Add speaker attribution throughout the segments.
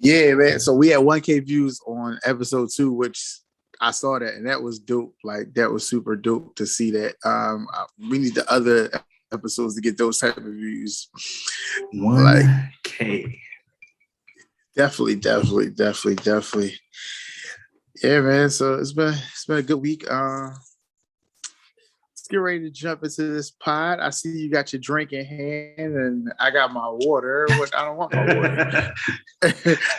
Speaker 1: Yeah, man. So we had 1K views on episode 2, which I saw that, and that was dope. Like that was super dope to see that. We need the other episodes to get those type of views.
Speaker 2: 1K.
Speaker 1: Definitely. Yeah, man. So it's been a good week. Let's get ready to jump into this pod. I see you got your drink in hand, and I got my water. I don't want my water.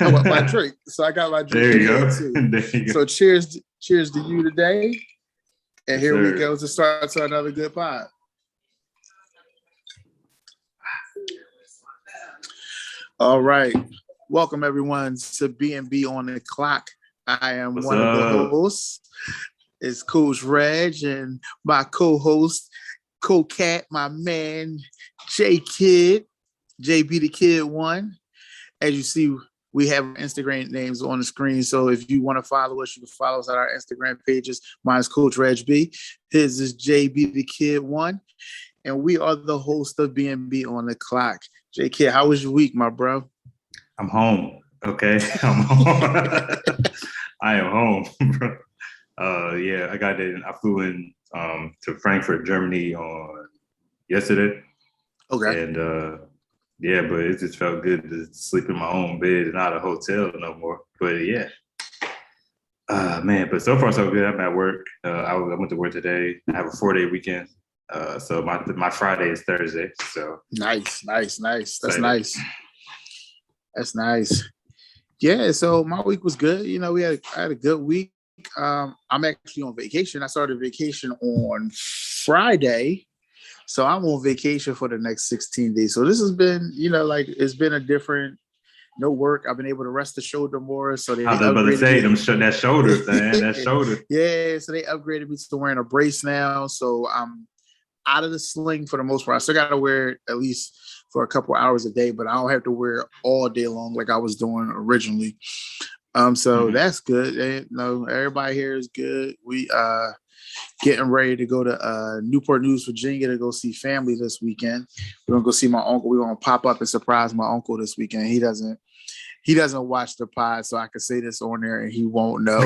Speaker 1: I want my drink, so I got my drink.
Speaker 2: There you go. There you go.
Speaker 1: So cheers to you today, and here
Speaker 2: we
Speaker 1: go to start to another good pod. All right, welcome everyone to B&B on the Clock. I am
Speaker 2: What's
Speaker 1: one
Speaker 2: up?
Speaker 1: of the hosts. It's Coach Reg and my co-host, Co-Cat, my man, J Kid, JB the Kid 1. As you see, we have Instagram names on the screen. So if you want to follow us, you can follow us at our Instagram pages. Mine is Coach Reg B. His is JB the Kid 1. And we are the host of B&B on the Clock. J Kid, how was your week, my bro?
Speaker 2: I'm home. Okay. I'm home. I am home, bro. Yeah, I flew in to Frankfurt, Germany on yesterday.
Speaker 1: Okay.
Speaker 2: And yeah, but it just felt good to sleep in my own bed and not a hotel no more. But yeah. Man, but so far so good. I'm at work. I went to work today. I have a 4-day weekend. So my Friday is Thursday. So
Speaker 1: nice. That's nice. That's nice. Yeah, so my week was good. You know, I had a good week. I'm actually on vacation. I started vacation on Friday. So I'm on vacation for the next 16 days. So this has been, it's been a different, no work. I've been able to rest the shoulder more. So
Speaker 2: I was about to say that shoulder, man. That shoulder.
Speaker 1: Yeah, so they upgraded me to wearing a brace now. So I'm out of the sling for the most part. I still got to wear it at least for a couple hours a day, but I don't have to wear it all day long like I was doing originally. So that's good. Everybody here is good. We getting ready to go to Newport News, Virginia to go see family this weekend. We're gonna go see my uncle. We're gonna pop up and surprise my uncle this weekend. He doesn't watch the pod, so I can say this on there and he won't know.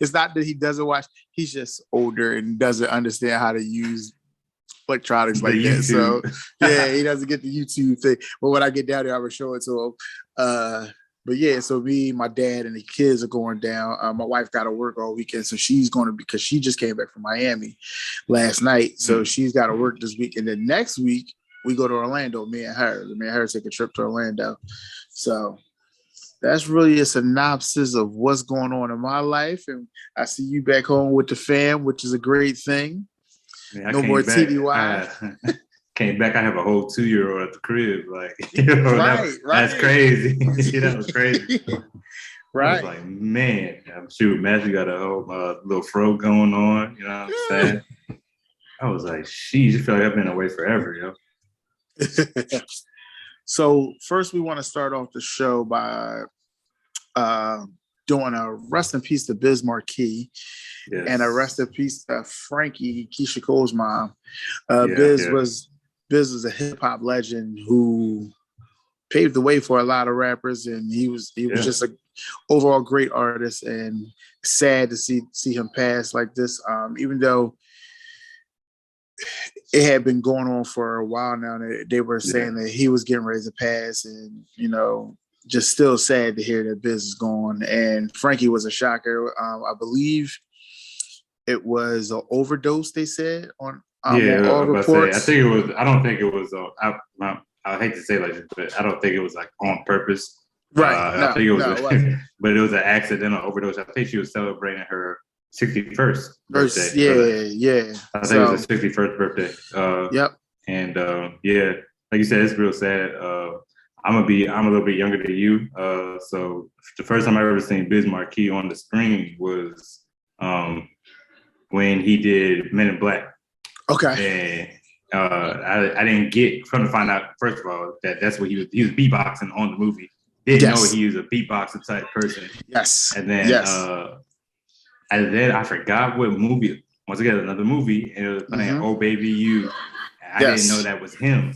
Speaker 1: It's not that he doesn't watch, he's just older and doesn't understand how to use electronics like that. So yeah, he doesn't get the YouTube thing. But when I get down there, I will show it to him. But yeah, so me, my dad, and the kids are going down. My wife got to work all weekend, so she's going to, because she just came back from Miami last night. So she's got to work this week. And then next week, we go to Orlando, me and her take a trip to Orlando. So that's really a synopsis of what's going on in my life. And I see you back home with the fam, which is a great thing.
Speaker 2: Man,
Speaker 1: no more TDY.
Speaker 2: Came back. I have a whole 2-year-old at the crib. Like, right. That's crazy. That was crazy.
Speaker 1: Right.
Speaker 2: I was like, man, Matt, you got a whole little fro going on. You know what I'm saying? I was like, sheesh, I feel like I've been away forever,
Speaker 1: So first, we want to start off the show by doing a rest in peace to Biz Markie, and a rest in peace to Frankie, Keisha Cole's mom. Biz was a hip hop legend who paved the way for a lot of rappers, and he was just an overall great artist. And sad to see him pass like this. Even though it had been going on for a while now, they were saying that he was getting ready to pass, and just still sad to hear that Biz is gone. And Frankie was a shocker. I believe it was an overdose, they said on all reports.
Speaker 2: I think it was. I don't think it was. I hate to say like this, but I don't think it was like on purpose.
Speaker 1: Right.
Speaker 2: I think it was, but it was an accidental overdose. I think she was celebrating her 61st birthday.
Speaker 1: Yeah.
Speaker 2: I think it was her 61st birthday.
Speaker 1: Yep.
Speaker 2: And like you said, it's real sad. I'm a little bit younger than you. So the first time I ever seen Biz Markie on the screen was when he did Men in Black.
Speaker 1: Okay.
Speaker 2: And I didn't come to find out, first of all, that's what he was beatboxing on the movie. Didn't know he was a beatboxer type person.
Speaker 1: Yes.
Speaker 2: And then I forgot what movie. Once again, another movie, and it was playing "Oh Baby You." I didn't know that was him.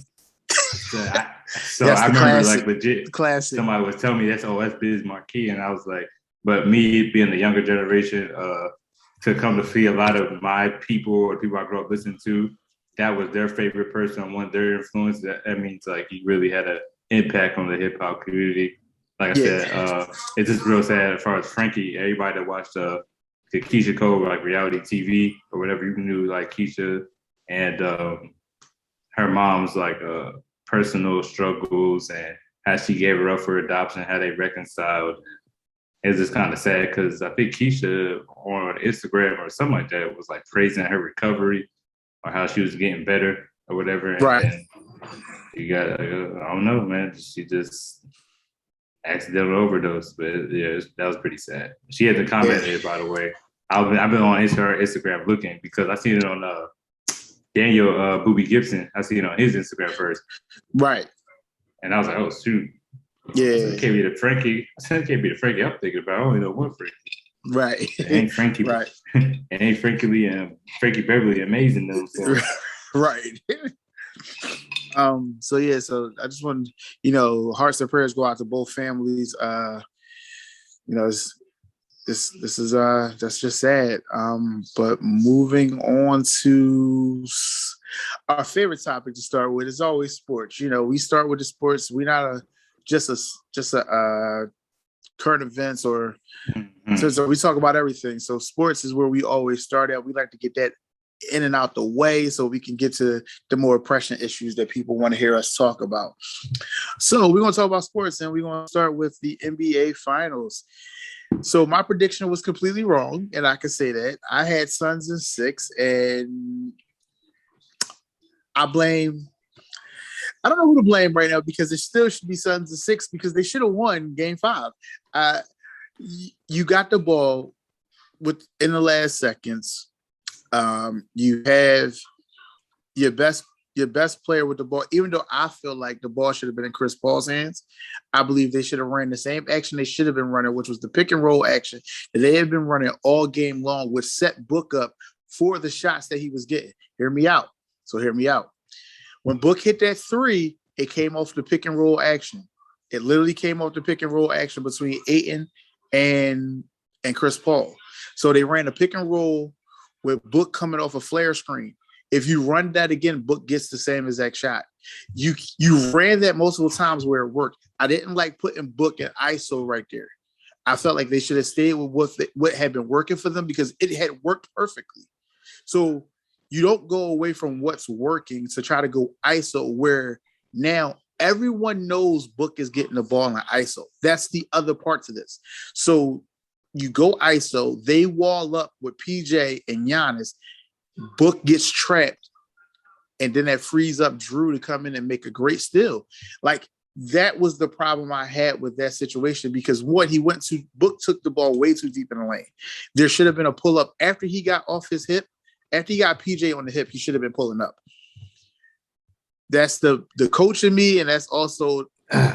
Speaker 2: So So
Speaker 1: That's
Speaker 2: I
Speaker 1: the
Speaker 2: remember
Speaker 1: classic.
Speaker 2: like legit
Speaker 1: Classic.
Speaker 2: somebody was telling me that's Biz Marquee, and I was like, but me being the younger generation, to come to see a lot of my people or people I grew up listening to, that was their favorite person, one of their influence. That means like he really had an impact on the hip hop community. Like I
Speaker 1: Yeah.
Speaker 2: said, it's just real sad as far as Frankie. Everybody that watched the Keisha Cole like reality TV or whatever, you knew like Keisha and her mom's like personal struggles and how she gave her up for adoption, how they reconciled. It's just kind of sad because I think Keisha on Instagram or something like that was like praising her recovery or how she was getting better or whatever. And
Speaker 1: Right.
Speaker 2: then you got, I don't know, man. She just accidental overdose, but yeah, that was pretty sad. She had to comment it, by the way. I've been on her Instagram looking because I seen it on Daniel Booby Gibson. I seen it on his Instagram first.
Speaker 1: Right.
Speaker 2: And I was like, oh, shoot.
Speaker 1: Yeah.
Speaker 2: It can't be the Frankie. It can't be the Frankie I'm thinking about. I only know one Frankie.
Speaker 1: Right.
Speaker 2: It ain't Frankie.
Speaker 1: Right.
Speaker 2: It ain't Frankie Lee and Frankie Beverly amazing though. So.
Speaker 1: Right. So yeah, so I just want, hearts and prayers go out to both families. This is that's just sad. But moving on to our favorite topic to start with is always sports. We start with the sports. We're not just a current events or so we talk about everything. So sports is where we always start at. We like to get that in and out the way so we can get to the more pressing issues that people want to hear us talk about. So we're going to talk about sports, and we're going to start with the NBA Finals. So my prediction was completely wrong, and I can say that. I had Suns in 6, and I don't know who to blame right now because it still should be Suns in 6 because they should have won Game 5. You got the ball in the last seconds. You have your best player with the ball, even though I feel like the ball should have been in Chris Paul's hands. I believe they should have ran the same action they should have been running, which was the pick and roll action that they had been running all game long, which set Book up for the shots that he was getting. Hear me out. When Book hit that 3, it came off the pick and roll action. It literally came off the pick and roll action between Ayton and Chris Paul. So they ran a pick and roll with Book coming off a flare screen. If you run that again, Book gets the same exact shot. You ran that multiple times where it worked. I didn't like putting Book and ISO right there. I felt like they should have stayed with what had been working for them because it had worked perfectly. So you don't go away from what's working to try to go ISO where now everyone knows Book is getting the ball in ISO. That's the other part to this. So you go ISO, they wall up with PJ and Giannis. Book gets trapped, and then that frees up Drew to come in and make a great steal. Like, that was the problem I had with that situation because Book took the ball way too deep in the lane. There should have been a pull-up after he got off his hip. After he got PJ on the hip, he should have been pulling up. That's the coach in me, and that's also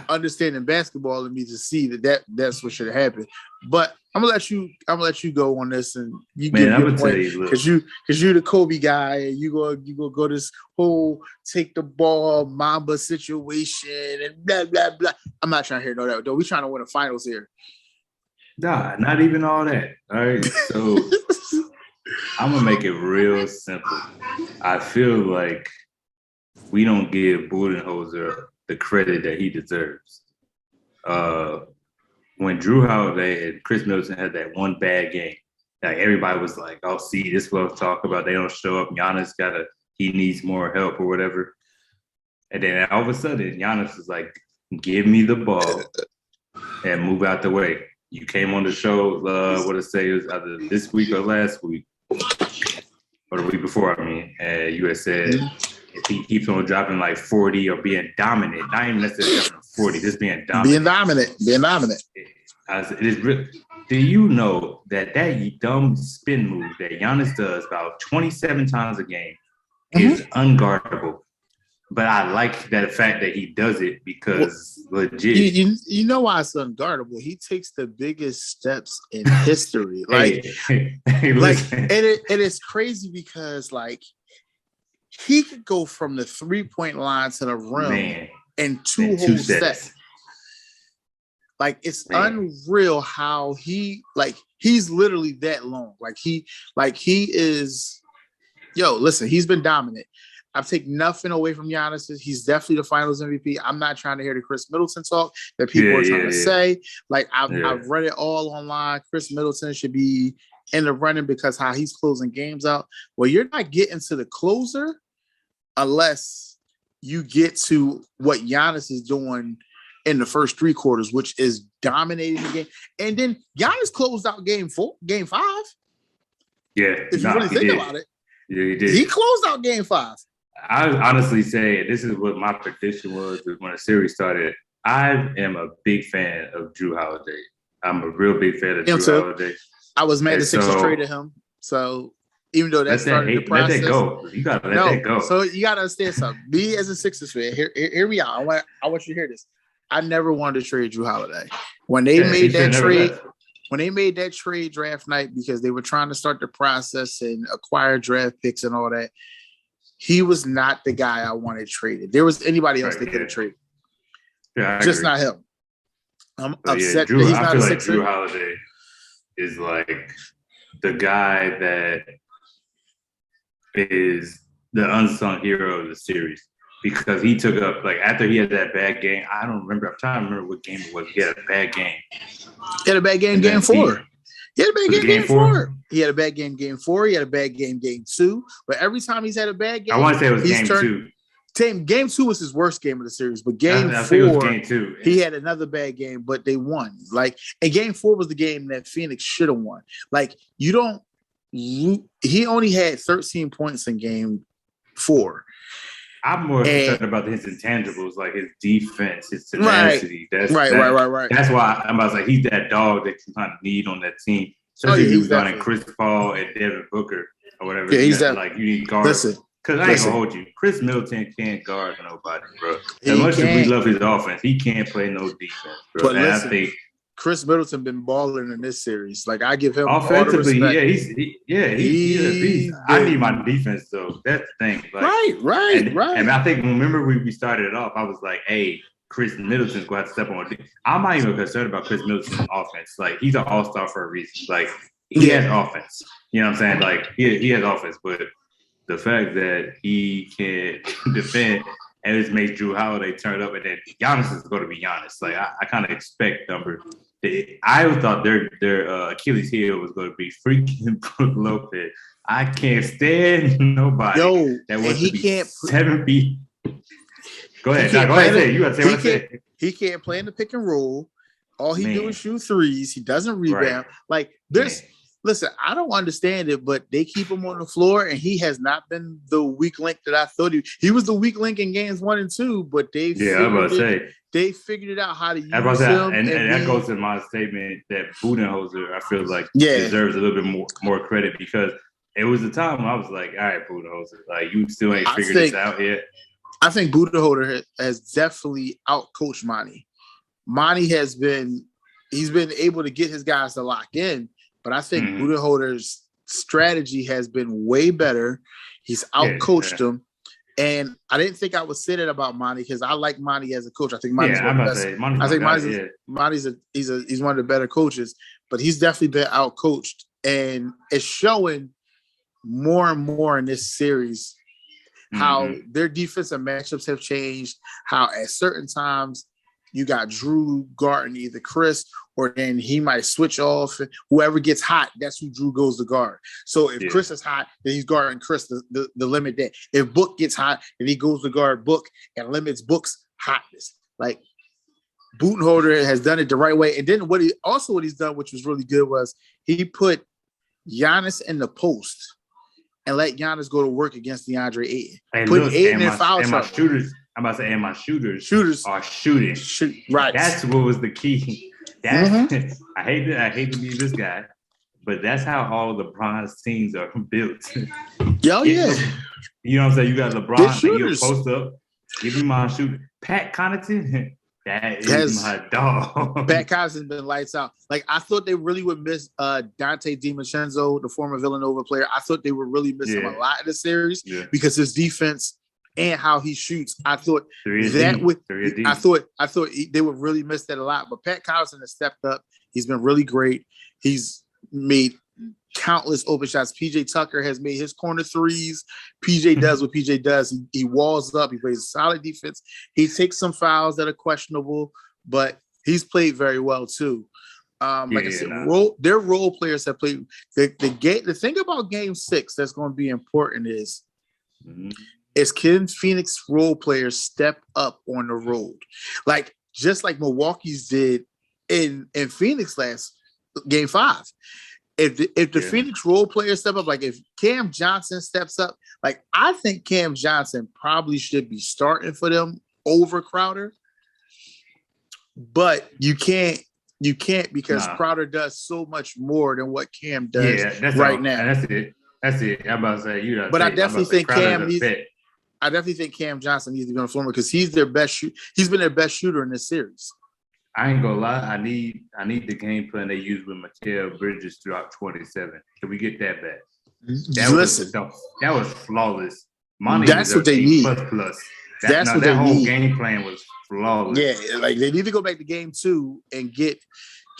Speaker 1: understanding basketball in me to see that's what should have happened. But I'm gonna let you go on this, and you get your point because you're the Kobe guy, and you go this whole take the ball Mamba situation and blah blah blah. I'm not trying to hear that though. We're trying to win the finals here.
Speaker 2: Nah, not even all that. All right, so I'm gonna make it real simple. I feel like we don't give Budenholzer the credit that he deserves. When Drew Holiday and Chris Middleton had that one bad game, like everybody was like, "Oh, see, this is what I'm talking about. They don't show up. Giannis he needs more help or whatever." And then all of a sudden, Giannis is like, "Give me the ball and move out the way." You came on the show, what it say is either this week or last week, or the week before. I mean, and you had said if he keeps on dropping like 40 or being dominant, not even necessarily 40, just being dominant.
Speaker 1: Being dominant.
Speaker 2: It is real. Do you know that dumb spin move that Giannis does about 27 times a game is unguardable? But I like that fact that he does it because legit.
Speaker 1: You know why it's unguardable? He takes the biggest steps in history. Like, and it is crazy because like he could go from the 3-point line to the rim and two whole sets. Like it's unreal how he's literally that long. Like he is. Yo, listen, he's been dominant. I've taken nothing away from Giannis. He's definitely the Finals MVP. I'm not trying to hear the Chris Middleton talk that people are trying to say. Like I've read it all online. Chris Middleton should be in the running because how he's closing games out. Well, you're not getting to the closer unless you get to what Giannis is doing in the first three quarters, which is dominating the game. And then Giannis closed out game 5.
Speaker 2: Yeah.
Speaker 1: If you really think about it.
Speaker 2: Yeah, he did.
Speaker 1: He closed out game 5.
Speaker 2: I would honestly say this is what my prediction was when the series started. I am a big fan of Jrue Holiday. I'm a real big fan of Jrue Holiday.
Speaker 1: I was mad the Sixers traded him. So even though that started the process.
Speaker 2: Let that go. You gotta let that go.
Speaker 1: So you gotta understand something. Me as a Sixers fan, hear me out. I want you to hear this. I never wanted to trade Jrue Holiday. When they made that trade, draft night because they were trying to start the process and acquire draft picks and all that, he was not the guy I wanted traded. There was anybody else they could have traded.
Speaker 2: Yeah,
Speaker 1: just not him. I'm upset that he's not a Sixer.
Speaker 2: Jrue Holiday is like the guy that is the unsung hero of the series. Because he took up, like, after he had that bad game, I don't remember. I'm trying to remember what game it was. He had a bad game.
Speaker 1: He had a bad game, game 4. He had a bad game, game 4. He had a bad game, game 4. He had a bad game, game 2. But every time he's had a bad game,
Speaker 2: I want to say it was game 2.
Speaker 1: Game 2 was his worst game of the series, but game 4,
Speaker 2: it was game 2.
Speaker 1: He had another bad game, but they won. Like, and game 4 was the game that Phoenix should have won. Like, he only had 13 points in game 4.
Speaker 2: I'm more concerned about his intangibles, like his defense, his tenacity.
Speaker 1: Right.
Speaker 2: That's why I'm about to say he's that dog that you kind of need on that team. Especially if he was running Chris Paul and Devin Booker or whatever.
Speaker 1: Yeah, he's that.
Speaker 2: Like you need guards. Because I ain't gonna hold you. Chris Middleton can't guard nobody, bro. As much as we love his offense, he can't play no defense, bro.
Speaker 1: But listen, I think Chris Middleton been balling in this series. Like I give him
Speaker 2: offensively, he's a beast. I need my defense though. That's the thing. Like,
Speaker 1: right.
Speaker 2: And I think remember we started it off. I was like, hey, Chris Middleton's going to have to step on. I'm not even concerned about Chris Middleton's offense. Like he's an all-star for a reason. Like he has offense. You know what I'm saying? Like he has offense, but the fact that he can't defend. And it makes Jrue Holiday turn up, and then Giannis is going to be Giannis. Like I kind of expect I thought their Achilles heel was going to be freaking Brook Lopez. I can't stand nobody that wants to be 7 feet. Go ahead. Go ahead. You got to say what I said.
Speaker 1: He can't play in the pick and roll. All he do is shoot threes. He doesn't rebound. Right. Like this. Listen, I don't understand it, but they keep him on the floor, and he has not been the weak link that I thought he was the weak link in games 1 and 2, but they figured it out how to use him.
Speaker 2: And that goes to my statement that Budenholzer, I feel like deserves a little bit more credit because it was the time when I was like, all right, Budenholzer, like you still ain't figured this out yet.
Speaker 1: I think Budenholzer has definitely outcoached Monty. Monty he's been able to get his guys to lock in. But I think Budenholzer's strategy has been way better. He's outcoached him. And I didn't think I would say that about Monty because I like Monty as a coach. I think Monty's one of the best. He's one of the better coaches, but he's definitely been outcoached. And it's showing more and more in this series how their defensive matchups have changed, how at certain times you got Jrue guarding either Chris or then he might switch off. Whoever gets hot, that's who Jrue goes to guard. So if Chris is hot, then he's guarding Chris the limit that. If Book gets hot, then he goes to guard Book and limits Book's hotness. Like Budenholzer has done it the right way. And then what he's done, which was really good, was he put Giannis in the post and let Giannis go to work against DeAndre Ayton. Put Ayton in foul trouble.
Speaker 2: I'm about to say, and my shooters are shooting.
Speaker 1: Right.
Speaker 2: That's what was the key. I hate to be this guy, but that's how all of LeBron's teams are built.
Speaker 1: Yeah.
Speaker 2: You know what I'm saying? You got LeBron, and he'll post up, give me my shooter. Pat Connaughton, that is my dog.
Speaker 1: Pat Connaughton's been lights out. Like, I thought they really would miss Dante DiVincenzo, the former Villanova player. I thought they would really miss him a lot in the series because his defense and how he shoots. I thought they would really miss that a lot. But Pat Connaughton has stepped up. He's been really great. He's made countless open shots. PJ Tucker has made his corner threes. PJ does what PJ does. He walls up. He plays solid defense. He takes some fouls that are questionable, but he's played very well too. Like I said, their role players have played the game. The thing about Game 6 that's going to be important is can Phoenix role players step up on the road, like just like Milwaukee's did in Phoenix last Game 5. If the Phoenix role players step up, like if Cam Johnson steps up, like I think Cam Johnson probably should be starting for them over Crowder, but you can't because Crowder does so much more than what Cam does now.
Speaker 2: That's it. I'm about to say you.
Speaker 1: But I definitely think Cam Johnson needs to be on the floor because he's their best He's been their best shooter in this series.
Speaker 2: I ain't gonna lie. I need the game plan they used with Mikal Bridges throughout 27. Can we get that back? That was flawless.
Speaker 1: That's what they need.
Speaker 2: Plus. That whole game plan was flawless.
Speaker 1: Yeah, like they need to go back to Game 2 and get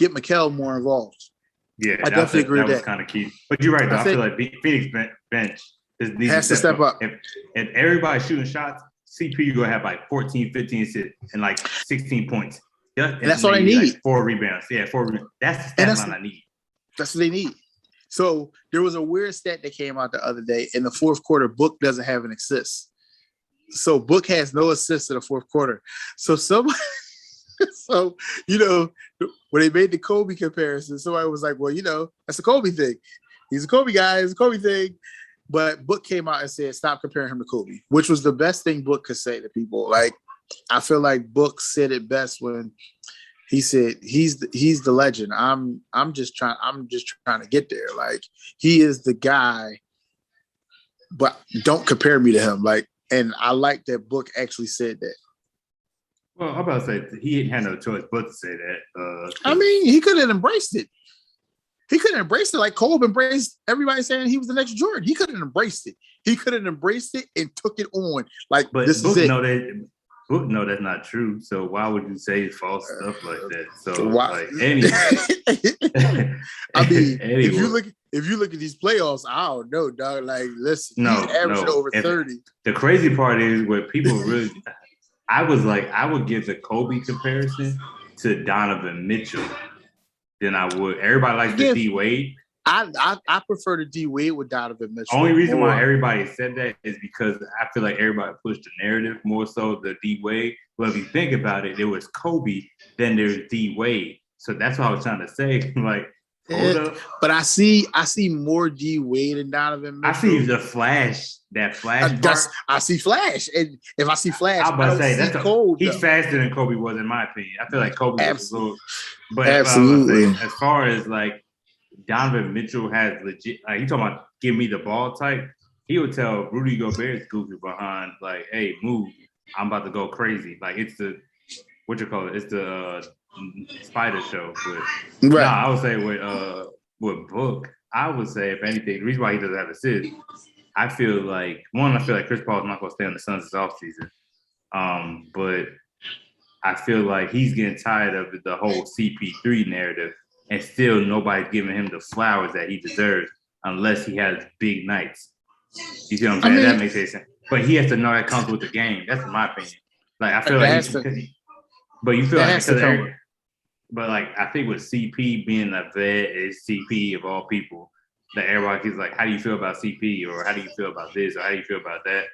Speaker 1: Mikal more involved.
Speaker 2: Yeah, I definitely agree with that. That was kind of key. But you're right. I feel like Phoenix bench
Speaker 1: has to step up.
Speaker 2: If everybody's shooting shots, CP you're gonna have like 14, 15 assists and like 16 points. Yeah,
Speaker 1: and that's all I need.
Speaker 2: Like 4 rebounds. Yeah, 4 rebounds. That's the stat line I need.
Speaker 1: That's what they need. So there was a weird stat that came out the other day. In the fourth quarter, Book doesn't have an assist. So Book has no assists in the fourth quarter. So when they made the Kobe comparison, somebody was like, well, that's a Kobe thing. He's a Kobe guy. It's a Kobe thing. But Book came out and said, stop comparing him to Kobe, which was the best thing Book could say to people. Like, I feel like Book said it best when he said he's the legend. I'm just trying to get there. Like, he is the guy, but don't compare me to him. Like, and I like that Book actually said that.
Speaker 2: Well, I'm about to say he had no choice but to say that.
Speaker 1: I mean, he could have embraced it. He could have embraced it like Kobe embraced everybody saying he was the next Jordan. He could have embraced it. He could have embraced it and took it on. Like,
Speaker 2: but
Speaker 1: this
Speaker 2: Book
Speaker 1: is it.
Speaker 2: Book know that's not true. So why would you say false stuff like that? So
Speaker 1: why?
Speaker 2: Anyway.
Speaker 1: I mean, if you look at these playoffs, I don't know, dog. Like, listen, he's averaging over 30.
Speaker 2: The crazy part is where people really I would give the Kobe comparison to Donovan Mitchell than I would. Everybody likes the D Wade.
Speaker 1: I prefer the D Wade with Donovan Mitchell.
Speaker 2: Only reason why everybody said that is because I feel like everybody pushed the narrative more so the D Wade. But if you think about it, there was Kobe, then there's D Wade. So that's what I was trying to say. Like, hold up.
Speaker 1: But I see more D Wade than Donovan Mitchell.
Speaker 2: I see the flash. That Flash
Speaker 1: I see Flash, and if I see Flash,
Speaker 2: I don't see Kobe. He's faster than Kobe was, in my opinion. I feel like Kobe was a little, but
Speaker 1: absolutely.
Speaker 2: As far as like Donovan Mitchell has legit, like you talking about give me the ball type, he would tell Rudy Gobert's goofy behind like, hey, move, I'm about to go crazy. Like it's the it's the Spider Show. But right. I would say with Book, I would say if anything, the reason why he doesn't have assists. I feel like Chris Paul's not going to stay on the Suns this offseason. But I feel like he's getting tired of the whole CP3 narrative, and still nobody's giving him the flowers that he deserves unless he has big nights. You see what I'm saying? That makes sense. But he has to know that comes with the game. That's my opinion. Like I feel like but you feel like but like I think with CP being a vet is CP of all people. That everybody's like, how do you feel about CP? Or how do you feel about this? Or how do you feel about that?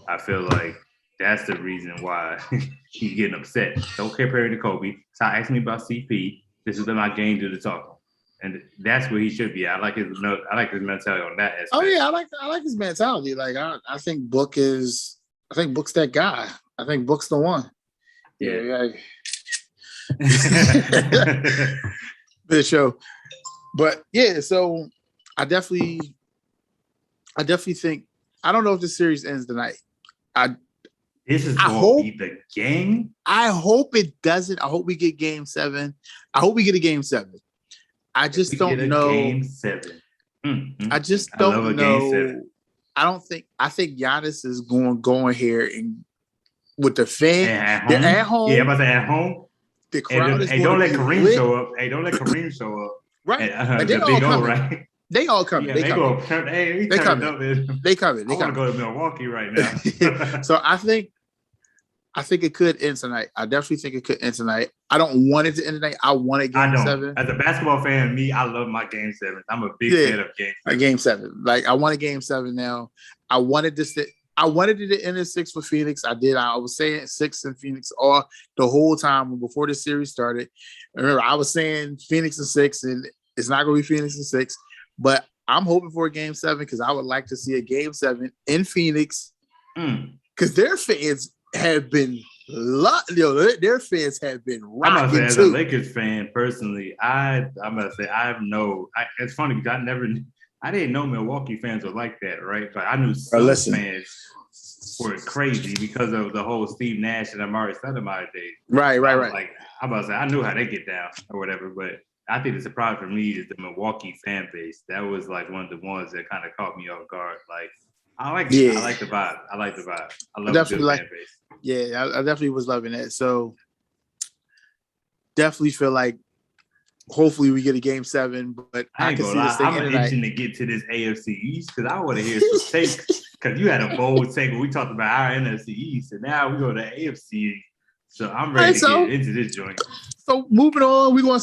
Speaker 2: I feel like that's the reason why he's getting upset. Don't compare to Kobe. Stop asking me about CP. This is my game to the talking. And that's where he should be. I like his mentality on that aspect. Oh
Speaker 1: yeah, I like his mentality. Like I think Book's that guy. I think Book's the one. Yeah. The show. But yeah, so I definitely think I don't know if the series ends tonight.
Speaker 2: This is going to be the game.
Speaker 1: I hope it doesn't. I hope we get Game 7. I hope we get a Game 7. I just don't know.
Speaker 2: Game 7.
Speaker 1: I just don't know. I think Giannis is going here and with the fan.
Speaker 2: They're
Speaker 1: They're at home.
Speaker 2: Yeah, I'm about to say at home.
Speaker 1: The crowd is
Speaker 2: Hey, don't let
Speaker 1: be
Speaker 2: Kareem
Speaker 1: lit.
Speaker 2: show up. Hey, don't let Kareem show up.
Speaker 1: Right.
Speaker 2: And,
Speaker 1: They
Speaker 2: the
Speaker 1: all
Speaker 2: big O,
Speaker 1: coming.
Speaker 2: right?
Speaker 1: They all coming.
Speaker 2: Yeah,
Speaker 1: they coming.
Speaker 2: Hey,
Speaker 1: They coming. They coming.
Speaker 2: I want to go to Milwaukee right now.
Speaker 1: So I think it could end tonight. I definitely think it could end tonight. I don't want it to end tonight. I want a game 7.
Speaker 2: As a basketball fan, I love my game 7. I'm a big fan of game 7.
Speaker 1: A game 7. Like I want a game 7 now. I wanted it to end in 6 for Phoenix. I did. I was saying 6 in Phoenix all the whole time before the series started. Remember, I was saying Phoenix in 6, and it's not going to be Phoenix in 6. But I'm hoping for a game 7 because I would like to see a game 7 in Phoenix because their fans have been their fans have been rocking.
Speaker 2: I'm gonna say, as
Speaker 1: too.
Speaker 2: a Lakers fan, personally, I'm gonna say it's funny because I didn't know Milwaukee fans were like that, right? But I knew some fans were crazy because of the whole Steve Nash and Amari Stoudemire days.
Speaker 1: Right.
Speaker 2: Like I'm about to say, I knew how they get down or whatever, but I think the surprise for me is the Milwaukee fan base. That was like one of the ones that kind of caught me off guard. Like I like it. I like the vibe. I love the fan base.
Speaker 1: Yeah, I definitely was loving that. So definitely feel like hopefully we get a game 7, but I can see this thing
Speaker 2: I'm itching to get to this AFC East because I want to hear some takes because you had a bold take when we talked about our NFC East, and now we go to AFC. So I'm ready to get into this joint.
Speaker 1: So moving on, we're gonna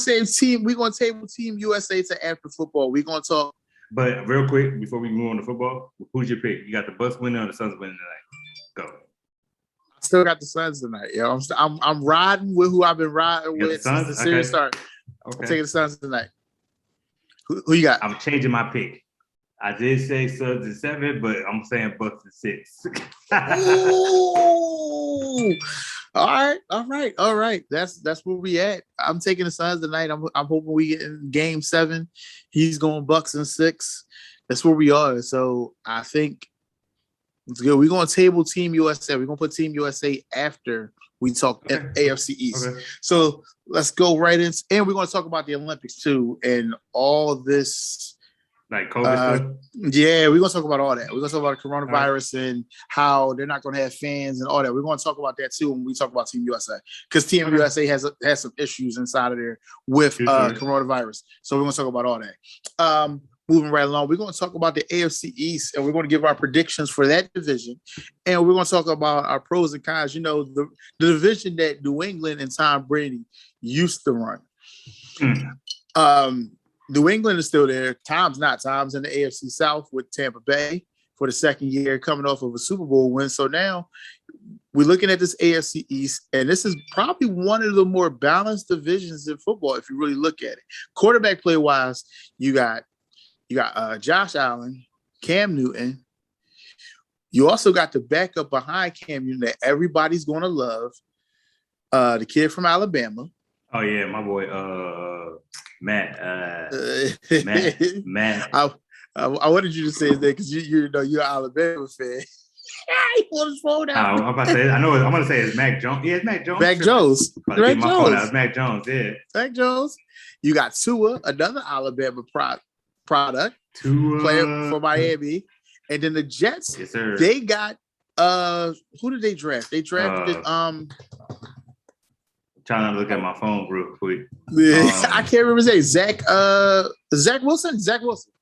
Speaker 1: table Team USA to after football. We're gonna talk.
Speaker 2: But real quick, before we move on to football, who's your pick? You got the Bucks winning or the Suns winning tonight? Go.
Speaker 1: I still got the Suns tonight. Yo, I'm riding with who I've been riding with since the series started. Okay. I'm taking the Suns tonight. Who you got?
Speaker 2: I'm changing my pick. I did say Suns in 7, but I'm saying Bucks in 6.
Speaker 1: Ooh. All right. That's where we at. I'm taking the Suns tonight. I'm hoping we get in game 7. He's going Bucks in 6. That's where we are. So I think it's good. We're going to table Team USA. We're going to put Team USA after we talk AFC East. Okay. So let's go right in. And we're going to talk about the Olympics too and all this.
Speaker 2: Like COVID stuff?
Speaker 1: Yeah, we're going to talk about all that. We're going to talk about the coronavirus and how they're not going to have fans and all that. We're going to talk about that too when we talk about Team USA because Team USA has some issues inside of there with coronavirus. So we're going to talk about all that. Moving right along, we're going to talk about the AFC East and we're going to give our predictions for that division. And we're going to talk about our pros and cons. You know, the division that New England and Tom Brady used to run. New England is still there. Tom's not. Tom's in the AFC South with Tampa Bay for the second year coming off of a Super Bowl win. So now we're looking at this AFC East, and this is probably one of the more balanced divisions in football if you really look at it. Quarterback play-wise, you got Josh Allen, Cam Newton. You also got the backup behind Cam Newton that everybody's going to love, the kid from Alabama.
Speaker 2: Oh, yeah, my boy, Matt.
Speaker 1: I wanted you to say that because you're an Alabama fan. He pulled his phone out.
Speaker 2: I'm about to say, I'm going to say it's Mac Jones. Yeah, it's Mac Jones.
Speaker 1: Mac Jones.
Speaker 2: It's Mac Jones, yeah.
Speaker 1: Mac Jones. You got Tua, another Alabama product, player for Miami. And then the Jets,
Speaker 2: yes, sir.
Speaker 1: They got, who did they draft? They drafted,
Speaker 2: trying to look at my phone real quick.
Speaker 1: I can't remember his name. Zach Wilson? Zach Wilson.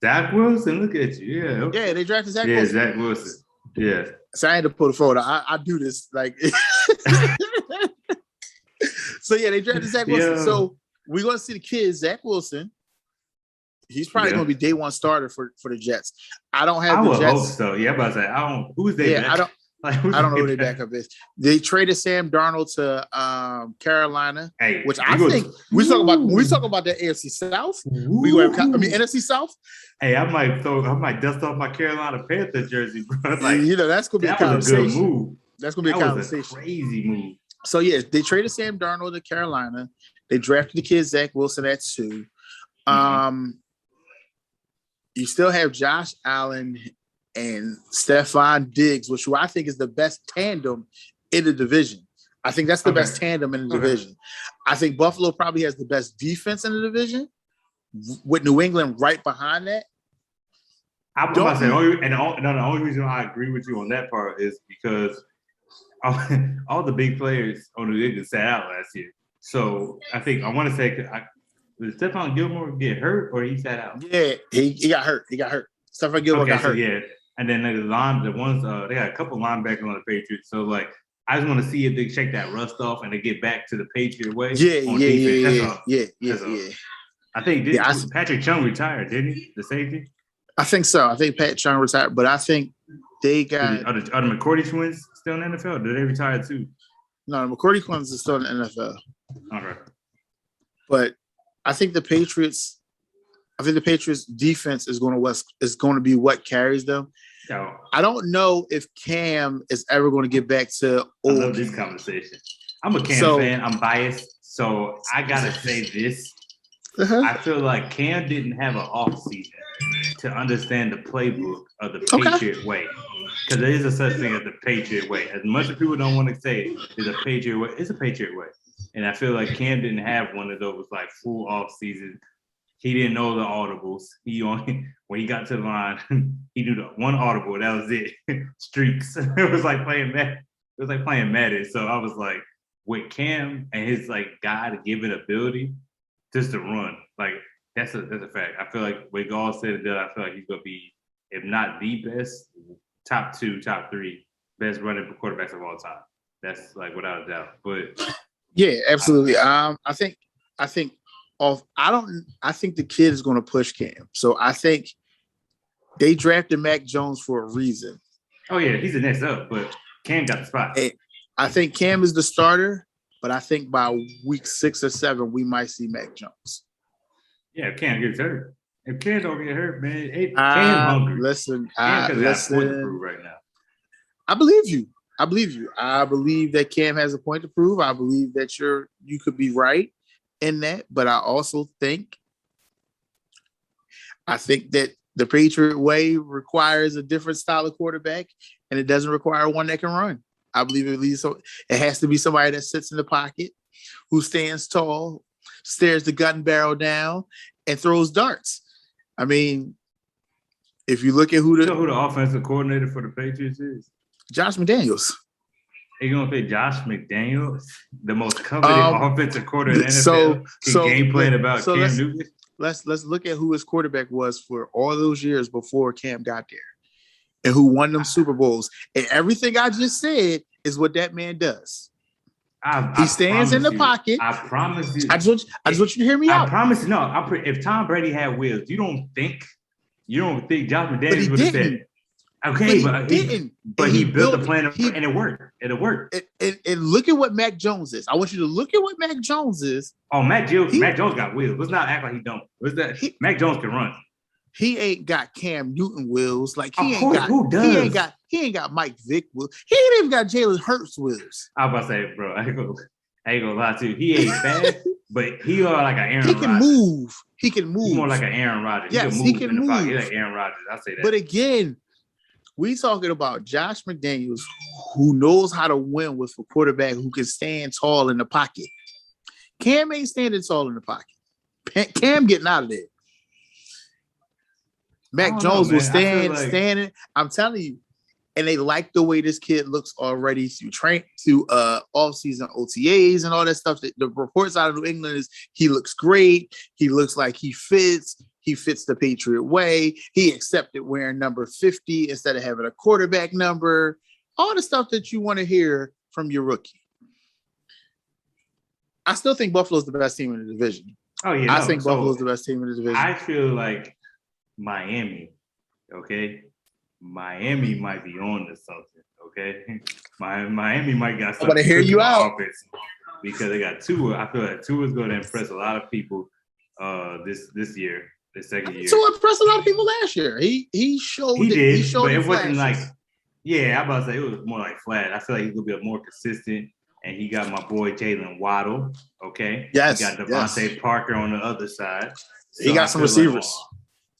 Speaker 2: Zach Wilson, look at you. Yeah. Okay.
Speaker 1: Yeah, they drafted Zach Wilson.
Speaker 2: Yeah, Zach Wilson. Yeah.
Speaker 1: So I had to put a photo. I do this like so yeah, they drafted Zach Wilson. Yeah. So we're gonna see the kid, Zach Wilson. He's probably gonna be day one starter for the Jets. I don't have the Jets. I hope
Speaker 2: so. Yeah, but I don't who's they?
Speaker 1: Yeah, I don't know who their backup is. They traded Sam Darnold to Carolina, which I think when we talk about the AFC South. We go NFC South.
Speaker 2: Hey, I might dust off my Carolina Panthers jersey, bro.
Speaker 1: Like, that's gonna be a conversation.
Speaker 2: Was a good move.
Speaker 1: That's gonna be a conversation.
Speaker 2: Was a crazy move.
Speaker 1: So yeah, they traded Sam Darnold to Carolina. They drafted the kid Zach Wilson at 2. You still have Josh Allen and Stephon Diggs, which I think is the best tandem in the division. I think that's the best tandem in the division. I think Buffalo probably has the best defense in the division, with New England right behind that.
Speaker 2: I'm about to say, the only reason I agree with you on that part is because all the big players on the league sat out last year. So I want to say, did Stephon Gilmore get hurt or he sat out?
Speaker 1: Yeah, he got hurt. Stephon Gilmore got hurt.
Speaker 2: Yeah. And then they got a couple linebackers on the Patriots. So like, I just want to see if they shake that rust off and they get back to the Patriot way.
Speaker 1: Yeah.
Speaker 2: I think Patrick Chung retired, didn't he? The safety.
Speaker 1: I think so. I think Pat Chung retired, but I think they got
Speaker 2: are the McCourty twins still in the NFL? Did they retire too?
Speaker 1: No, the McCourty twins are still in the NFL.
Speaker 2: Okay.
Speaker 1: But I think the Patriots defense is going to be what carries them.
Speaker 2: No.
Speaker 1: I don't know if Cam is ever going to get back to old.
Speaker 2: I love this conversation. I'm a Cam fan. I'm biased, so I gotta say this. I feel like Cam didn't have an off season to understand the playbook of the Patriot way, because there is a such thing as the Patriot way. As much as people don't want to say it's a Patriot way, it's a Patriot way, and I feel like Cam didn't have one of those like full off season. He didn't know the audibles. When he got to the line, he knew the one audible. That was it. Streaks. It was like playing Madden. So I was like, with Cam and his like God-given ability, just to run, like that's a fact. I feel like with all said and done, I feel like he's gonna be, if not the best, top 2, top 3 best running quarterbacks of all time. That's like without a doubt. But
Speaker 1: yeah, absolutely. I think the kid is going to push Cam. So I think they drafted Mac Jones for a reason.
Speaker 2: Oh yeah, he's the next up, but Cam got the spot.
Speaker 1: I think Cam is the starter, but I think by week 6 or 7 we might see Mac Jones.
Speaker 2: Yeah, if Cam gets hurt. If Cam don't get hurt, man, Cam hungry.
Speaker 1: Listen.
Speaker 2: Right now.
Speaker 1: I believe you. I believe that Cam has a point to prove. I believe that you could be right in that, but I also think that the Patriot way requires a different style of quarterback, and it doesn't require one that can run. I believe it has to be somebody that sits in the pocket, who stands tall, stares the gun barrel down, and throws darts. I mean, if you look at who the
Speaker 2: offensive coordinator for the Patriots is,
Speaker 1: Josh McDaniels.
Speaker 2: Are you gonna play Josh McDaniels, the most coveted offensive coordinator in the NFL? Game plan about Cam Newton.
Speaker 1: Let's look at who his quarterback was for all those years before Cam got there, and who won them Super Bowls. And everything I just said is what that man does. He stands in the pocket.
Speaker 2: I promise you.
Speaker 1: I just want you to hear me out.
Speaker 2: I promise you. No, if Tom Brady had wheels, you don't think Josh McDaniels would have said. Okay, but he built the plan and it worked. It'll work.
Speaker 1: And look at what Mac Jones is. I want you to look at what Mac Jones is.
Speaker 2: Oh, Mac Jones got wheels. Let's not act like he don't. Mac Jones can run.
Speaker 1: He ain't got Cam Newton wheels. Like
Speaker 2: who does?
Speaker 1: He ain't got Mike Vick wheels. He ain't even got Jalen Hurts wheels.
Speaker 2: I was about to say, bro, I ain't gonna lie to you. He ain't fast, but he are like an Aaron Rodgers.
Speaker 1: He can move.
Speaker 2: He's more like an Aaron Rodgers.
Speaker 1: Yes,
Speaker 2: he can move. He's like Aaron Rodgers. I'll say that.
Speaker 1: But again, we talking about Josh McDaniels, who knows how to win with a quarterback who can stand tall in the pocket. Cam ain't standing tall in the pocket. Cam getting out of there. Mac Jones will standing. I'm telling you. And they like the way this kid looks already through off-season OTAs and all that stuff. The reports out of New England is he looks great. He looks like he fits. He fits the Patriot way. He accepted wearing number 50 instead of having a quarterback number. All the stuff that you want to hear from your rookie. I still think Buffalo's the best team in the division.
Speaker 2: Oh, yeah.
Speaker 1: I think Buffalo's the best team in the division.
Speaker 2: I feel like Miami, okay? Miami might be on to something, okay? Miami might got something.
Speaker 1: I'm going to hear you out.
Speaker 2: Because they got Tua. I feel like Tua is going to impress a lot of people this year. The second year.
Speaker 1: So impressed a lot of people last year. He showed.
Speaker 2: He did,
Speaker 1: he showed
Speaker 2: but it wasn't
Speaker 1: flashes.
Speaker 2: like. Yeah, I'm about to say it was more like flat. I feel like he's gonna be a more consistent, and he got my boy Jalen Waddle. Okay.
Speaker 1: Yes.
Speaker 2: He got Devontae Parker on the other side. So
Speaker 1: he got some receivers.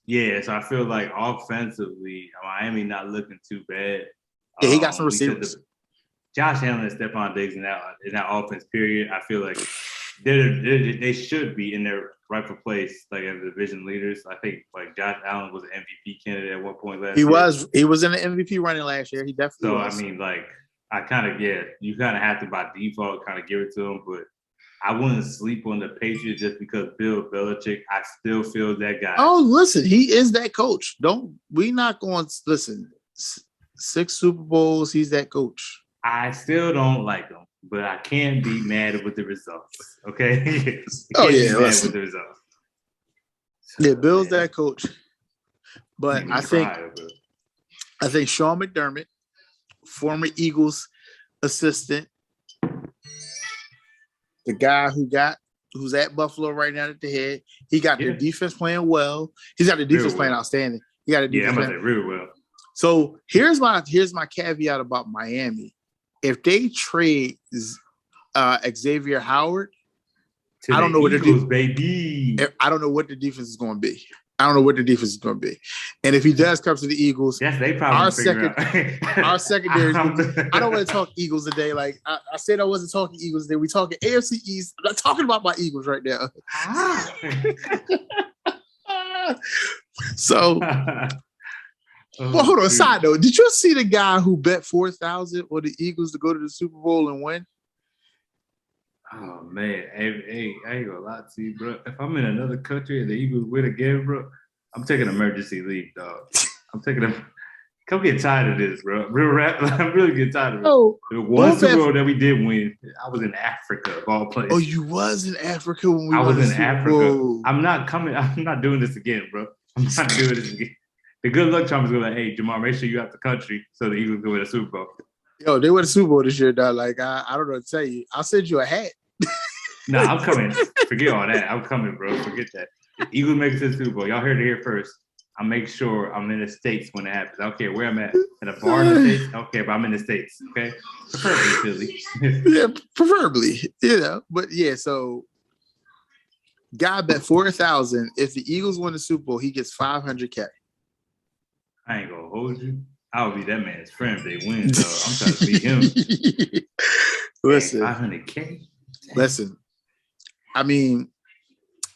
Speaker 2: So I feel like offensively, Miami not looking too bad.
Speaker 1: Yeah, he got some receivers.
Speaker 2: Josh Allen and Stephon Diggs in that offense period. I feel like they should be in their rightful place, like as division leaders. I think like Josh Allen was an MVP candidate at one point last year.
Speaker 1: He was in the MVP running last year. He definitely was.
Speaker 2: I mean, like I kind of you kind of have to by default kind of give it to him, but I wouldn't sleep on the Patriots just because Bill Belichick. I still feel that guy.
Speaker 1: Oh, listen, he is that coach. We not going to listen. 6 Super Bowls, he's that coach.
Speaker 2: I still don't like him, but I can't be mad with the results. Okay.
Speaker 1: Oh yeah,
Speaker 2: mad with the results.
Speaker 1: Yeah, Bill's that coach. But I think Sean McDermott, former Eagles assistant, the guy who's at Buffalo right now at the head, he got their defense playing well. He's got the defense playing outstanding. He got a defense
Speaker 2: I'm going to say real well.
Speaker 1: So here's my caveat about Miami. If they trade Xavier Howard, I don't know what the defense is going to be. I don't know what the defense is going to be. And if he does come to the Eagles,
Speaker 2: yes, they probably
Speaker 1: our secondary. I don't want to talk Eagles today. Like I said, I wasn't talking Eagles today. We talking AFC East. I'm not talking about my Eagles right now. So, well, hold on. Side note: did you see the guy who bet 4,000 on the Eagles to go to the Super Bowl and win?
Speaker 2: Oh man, hey, I ain't gonna lie to you, bro. If I'm in another country and the Eagles win again, bro, I'm taking emergency leave, dog. Come get tired of this, bro. Real rap. I'm really getting tired of it. Oh, the one Super Bowl that we did win, I was in Africa of all places.
Speaker 1: Oh, you was in Africa when we
Speaker 2: I was in Africa.
Speaker 1: Bowl.
Speaker 2: I'm not doing this again, bro. I'm not doing this again. The good luck charm is going like, hey, Jamar, make sure you out the country so the Eagles go win a Super Bowl.
Speaker 1: Yo, they win a Super Bowl this year, dog. Like, I don't know what to tell you. I'll send you a hat.
Speaker 2: No, I'm coming. Forget all that. I'm coming, bro. Forget that. Eagles make it to the Super Bowl. Y'all heard it here first. I'll make sure I'm in the States when it happens. I don't care where I'm at. In a bar in the States, I don't care, but I'm in the States, okay? Preferably Philly.
Speaker 1: Yeah, preferably. But yeah, so guy bet 4,000. If the Eagles win the Super Bowl, he gets $500K.
Speaker 2: I ain't gonna hold you. I'll be that man's friend if they win, so I'm trying to beat him.
Speaker 1: Listen.
Speaker 2: $500K?
Speaker 1: Listen. I mean,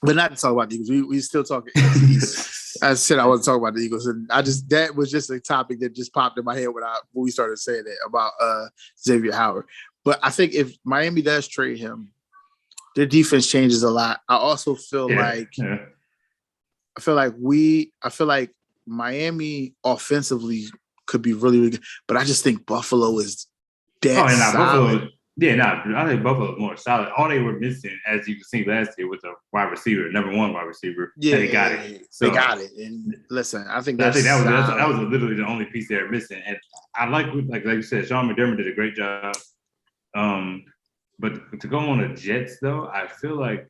Speaker 1: but not to talk about the Eagles. We still talking Eagles. I said I wasn't talking about the Eagles, and that was just a topic that just popped in my head when we started saying that about Xavier Howard. But I think if Miami does trade him, their defense changes a lot. I also feel like Miami offensively could be really, really good, but I just think Buffalo is solid.
Speaker 2: Buffalo. I think Buffalo is more solid. All they were missing, as you can see last year, was a wide receiver, number one wide receiver. Yeah, and they got it.
Speaker 1: So, they got it. And listen, I think that
Speaker 2: was literally the only piece they were missing. And I like you said, Sean McDermott did a great job. But to go on the Jets, though, I feel like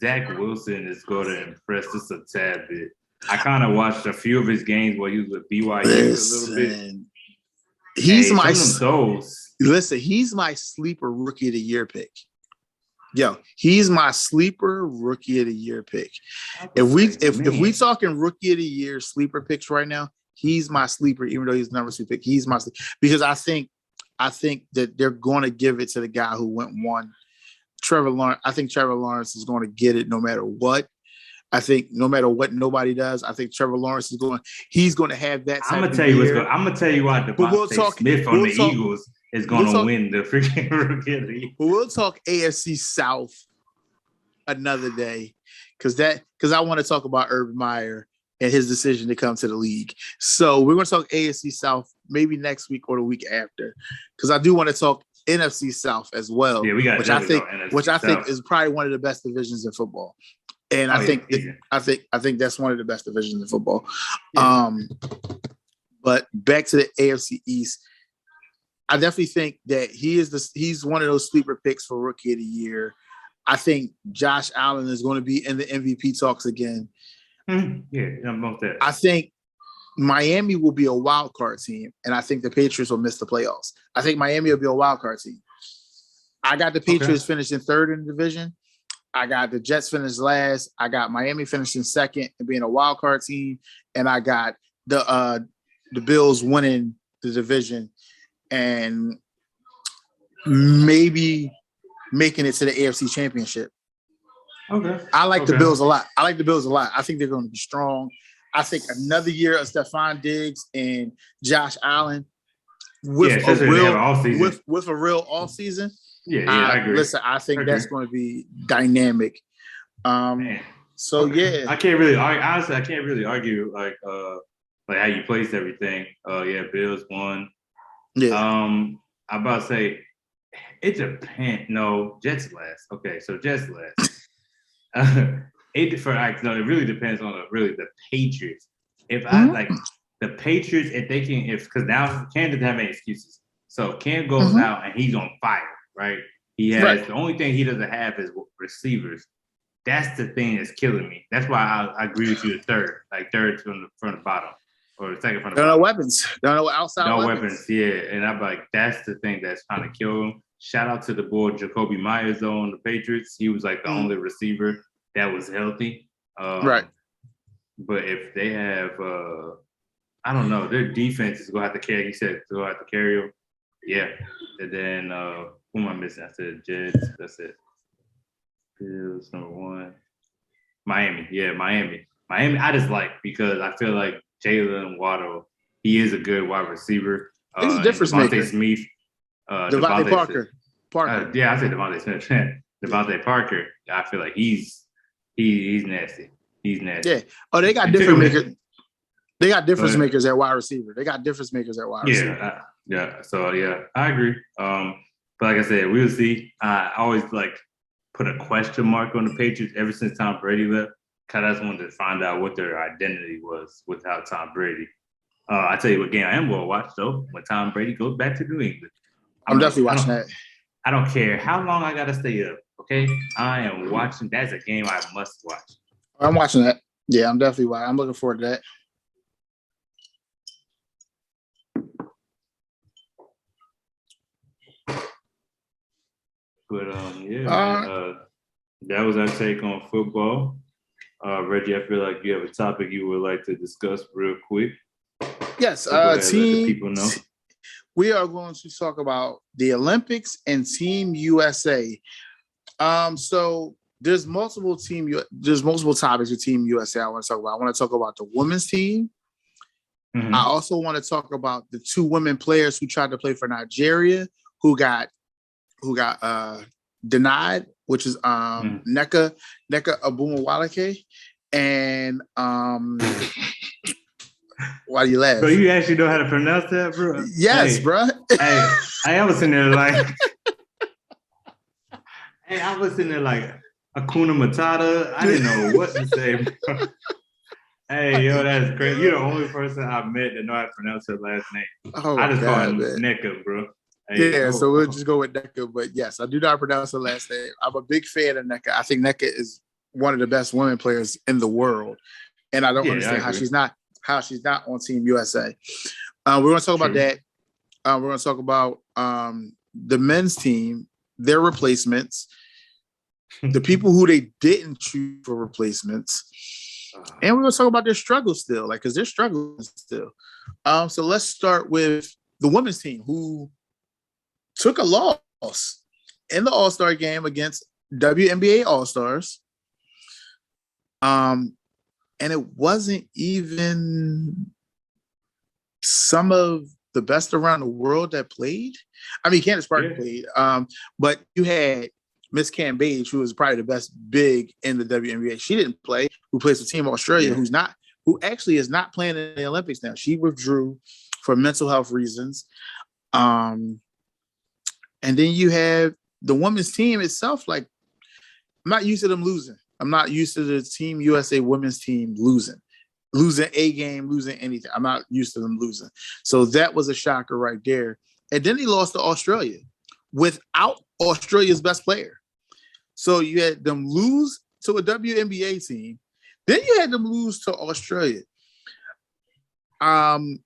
Speaker 2: Zach Wilson is going to impress us a tad bit. I kind of watched a few of his games where he was with BYU a little bit. He's
Speaker 1: my sleeper rookie of the year pick. Yo, he's my sleeper rookie of the year pick. If we talking rookie of the year sleeper picks right now, he's my sleeper, even though he's number 2 pick. He's my sleeper because I think that they're going to give it to the guy who won. Trevor Lawrence. I think Trevor Lawrence is going to get it no matter what. I think no matter what nobody does, I think Trevor Lawrence he's going to have that.
Speaker 2: I'm gonna tell you why Devontae Smith on the Eagles is going to win the freaking rookie of the year.
Speaker 1: But we'll talk AFC South another day because I want to talk about Urban Meyer and his decision to come to the league. So we're going to talk AFC South maybe next week or the week after because I do want to talk NFC South as well.
Speaker 2: Yeah, we got
Speaker 1: which I think is probably one of the best divisions in football. And I think that's one of the best divisions in football. Yeah. But back to the AFC East, I definitely think that he's one of those sleeper picks for rookie of the year. I think Josh Allen is going to be in the MVP talks again.
Speaker 2: Yeah, I'm about that.
Speaker 1: I think Miami will be a wild card team, and I think the Patriots will miss the playoffs. I think Miami will be a wild card team. I got the Patriots finishing 3rd in the division. I got the Jets finished last. I got Miami finishing 2nd and being a wild card team, and I got the Bills winning the division and maybe making it to the AFC Championship.
Speaker 2: Okay.
Speaker 1: I like the Bills a lot. I think they're going to be strong. I think another year of Stephon Diggs and Josh Allen with a real off season.
Speaker 2: Yeah, I agree.
Speaker 1: Listen, I think that's going to be dynamic. So yeah,
Speaker 2: I can't really honestly. I can't really argue like how you placed everything. Bills won.
Speaker 1: Yeah.
Speaker 2: I'm about to say it depends. No, Jets last. Okay, so Jets last. It really depends on the Patriots. If I like the Patriots, if they can, because now Cam doesn't have any excuses. So Cam goes out and he's on fire, right? He has the only thing he doesn't have is receivers. That's the thing that's killing me. That's why I agree with you. Third from the bottom, or the second from the bottom.
Speaker 1: No weapons. No outside.
Speaker 2: No weapons. Yeah, and I'm like, that's the thing that's trying to kill him. Shout out to the boy Jacoby Myers though on the Patriots. He was like the only receiver that was healthy.
Speaker 1: Right.
Speaker 2: But if they have, I don't know, their defense is gonna have to carry. He said they'll have to carry them. Yeah, and then who am I missing? I said Jets. That's it. Bills number 1. Miami. Yeah, Miami. I just like because I feel like Jalen Waddle. He is a good wide receiver.
Speaker 1: He's a difference maker.
Speaker 2: Devontae Smith.
Speaker 1: Devontae Parker.
Speaker 2: I said Devontae Smith. Devontae Parker. I feel like he's nasty. He's nasty.
Speaker 1: Yeah. Oh, they got different makers. They got difference makers at wide receiver. receiver.
Speaker 2: Yeah. So I agree. But like I said, we'll see. I always like put a question mark on the Patriots ever since Tom Brady left. Cause I just wanted to find out what their identity was without Tom Brady. I tell you what game I am going to watch though when Tom Brady goes back to New England.
Speaker 1: I'm definitely watching that.
Speaker 2: I don't care how long I got to stay up. Okay, I am watching. That's a game I must watch.
Speaker 1: I'm watching that. Yeah, I'm definitely watching. I'm looking forward to that.
Speaker 2: But that was our take on football. Reggie, I feel like you have a topic you would like to discuss real quick.
Speaker 1: Yes,
Speaker 2: team. People know.
Speaker 1: We are going to talk about the Olympics and Team USA. So there's multiple topics with Team USA I want to talk about. I want to talk about the women's team. I also want to talk about the 2 women players who tried to play for Nigeria who got denied, which is Nneka Ogumiloro and why do you laugh?
Speaker 2: Bro, you actually know how to pronounce that, bro?
Speaker 1: Yes, bro.
Speaker 2: I was in there like Akuna Matata. I didn't know what to say, bro. Hey, yo, that's great. You're the only person I've met that know how to pronounce her last name.
Speaker 1: Oh,
Speaker 2: I just call her Nneka, bro.
Speaker 1: Hey, so we'll just go with Nneka. But yes, I do not pronounce her last name. I'm a big fan of Nneka. I think Nneka is one of the best women players in the world, and I don't understand how she's not on Team USA. We're going to talk about that. We're going to talk about the men's team, their replacements, the people who they didn't choose for replacements, and we're going to talk about their struggles still, because they're struggling still. So let's start with the women's team, who took a loss in the All-Star game against WNBA All-Stars. And it wasn't even some of the best around the world that played. I mean, Candace Parker played, but you had Miss Cam Page, who was probably the best big in the WNBA. She didn't play, who plays for Team Australia, who actually is not playing in the Olympics now. She withdrew for mental health reasons. And then you have the women's team itself. Like, I'm not used to them losing. I'm not used to the Team USA women's team losing a game, losing anything. I'm not used to them losing. So that was a shocker right there. And then he lost to Australia without Australia's best player. So you had them lose to a WNBA team. Then you had them lose to Australia. I'm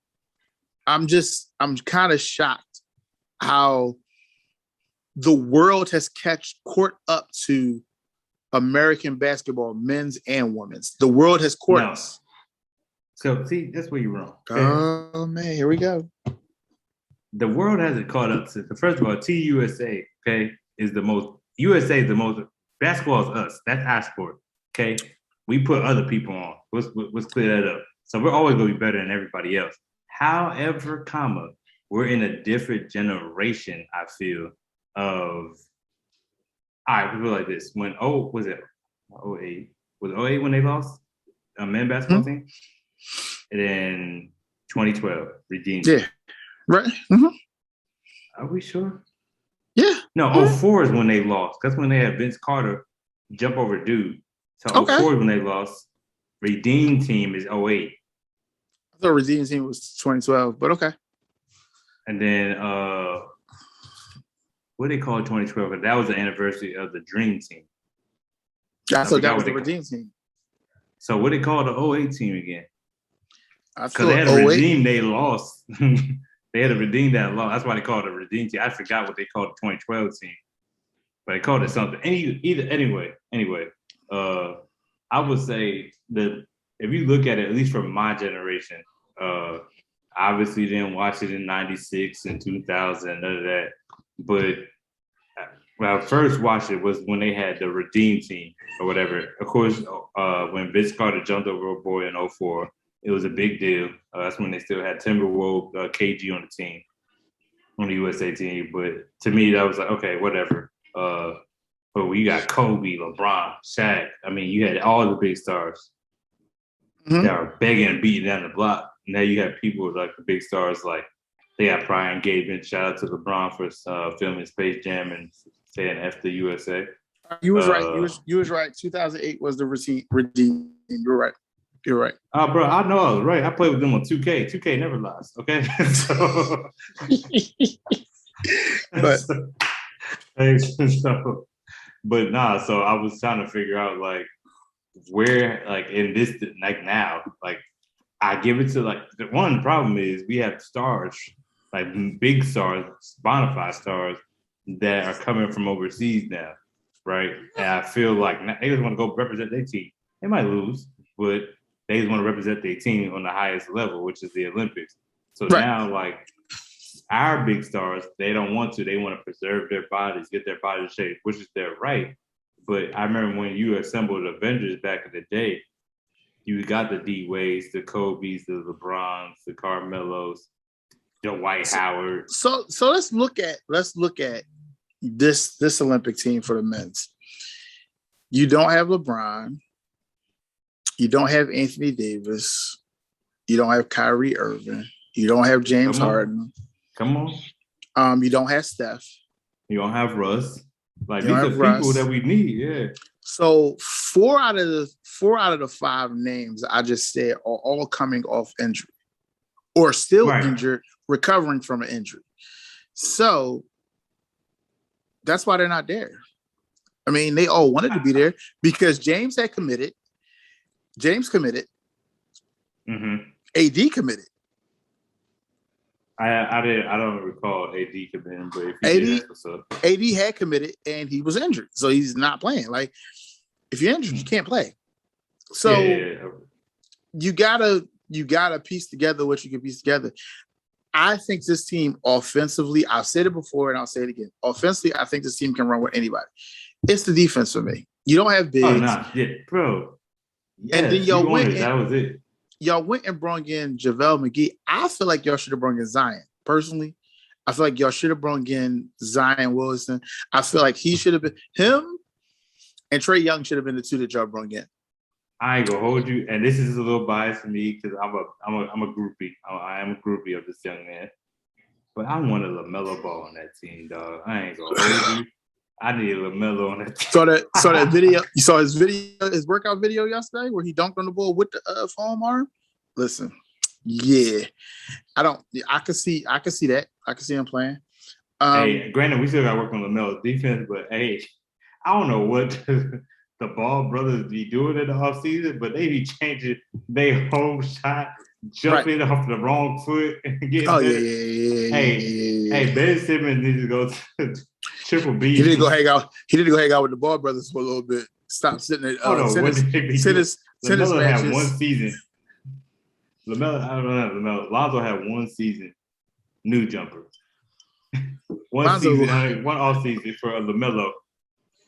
Speaker 1: kind of shocked how the world has caught up to American basketball, men's and women's. The world has caught us.
Speaker 2: So see, that's where you're wrong.
Speaker 1: Okay? Oh man, here we go.
Speaker 2: The world hasn't caught up to. First of all, TUSA, okay, USA is the most Basketball is us. That's our sport. Okay, we put other people on. Let's clear that up. So we're always going to be better than everybody else. However, we're in a different generation. I feel of. All right, we feel like this. When was it 08? Was it 08 when they lost a men's basketball team? And then 2012 redeemed.
Speaker 1: Yeah, right. Mm-hmm.
Speaker 2: Are we sure?
Speaker 1: Yeah.
Speaker 2: No, 04 is when they lost. That's when they had Vince Carter jump over dude. So 04 is when they lost. Redeemed team is 08.
Speaker 1: I thought redeemed team was 2012, but okay.
Speaker 2: And then what do they call 2012? That was the anniversary of the Dream Team.
Speaker 1: I thought that was the redeemed team.
Speaker 2: So what they call the 08 team again?
Speaker 1: Because
Speaker 2: they had to redeem, they lost. They had to redeem that loss. That's why they called it a redeem team. I forgot what they called the 2012 team, but they called it something. Anyway, I would say that if you look at it, at least from my generation, obviously didn't watch it in '96 and 2000, none of that. But when I first watched it was when they had the redeem team or whatever. Of course, when Vince Carter jumped over a boy in 04. It was a big deal. That's when they still had Timberwolves, KG on the team, on the USA team. But to me, that was like, okay, whatever. But we got Kobe, LeBron, Shaq. I mean, you had all the big stars that are begging and beating down the block. Now you have people like the big stars, like they got Brian Gabin. Shout out to LeBron for filming Space Jam and saying F the USA.
Speaker 1: You was right. You was right. 2008 was the redeem. You're right. You're right.
Speaker 2: Bro, I know I was right. I played with them on 2K. 2K never lies. Okay. But nah. So I was trying to figure out like where, like in this, like now, like I give it to like the one problem is we have stars, like big stars, bona stars that are coming from overseas now, right? And I feel like they just want to go represent their team. They might lose, but they just want to represent their team on the highest level, which is the Olympics. So now, like, our big stars, they don't want to. They want to preserve their bodies, get their body shape, which is their right. But I remember when you assembled Avengers back in the day, you got the D-Wades, the Kobes, the LeBrons, the Carmelos, the Dwight Howard.
Speaker 1: So let's look at this Olympic team for the men's. You don't have LeBron. You don't have Anthony Davis. You don't have Kyrie Irving. You don't have James Harden.
Speaker 2: Come on.
Speaker 1: You don't have Steph.
Speaker 2: You don't have Russ. Like these are people that we need. Yeah.
Speaker 1: So four out of the five names I just said are all coming off injury, or still injured, recovering from an injury. So that's why they're not there. I mean, they all wanted to be there because James had committed. James committed. AD committed.
Speaker 2: I don't recall AD committing, but if
Speaker 1: AD had committed and he was injured, so he's not playing. Like if you're injured, you can't play. So you gotta piece together what you can piece together. I think this team offensively, I've said it before and I'll say it again. Offensively, I think this team can run with anybody. It's the defense for me. You don't have bigs.
Speaker 2: Oh, nah. Yeah, bro. Yes,
Speaker 1: and then y'all went
Speaker 2: that was it.
Speaker 1: Y'all went and brought in JaVale McGee. I feel like y'all should have brought in Zion. Personally, I feel like y'all should have brought in Zion Wilson. I feel like he should have been him, and Trae Young should have been the two that y'all brought in.
Speaker 2: I ain't gonna hold you, and this is a little biased for me because I'm a groupie. I am a groupie of this young man, but I wanted LaMelo Ball on that team, dog. I ain't gonna hold you. I need LaMelo on that team.
Speaker 1: Saw that video. You saw his workout video yesterday where he dunked on the ball with the foam arm. Listen, yeah, I can see that. I can see him playing.
Speaker 2: Hey, granted, we still got to work on LaMelo's defense, but hey, I don't know what the Ball brothers be doing in the offseason, but they be changing their home shot, jumping off the wrong foot and getting better. Hey, Ben Simmons needs to go to Triple B.
Speaker 1: He didn't go hang out. He didn't go hang out with the Ball brothers for a little bit. Stop sitting at tennis
Speaker 2: matches. Had one season. I don't know. Lonzo had one season. New jumper. One off season for LaMelo.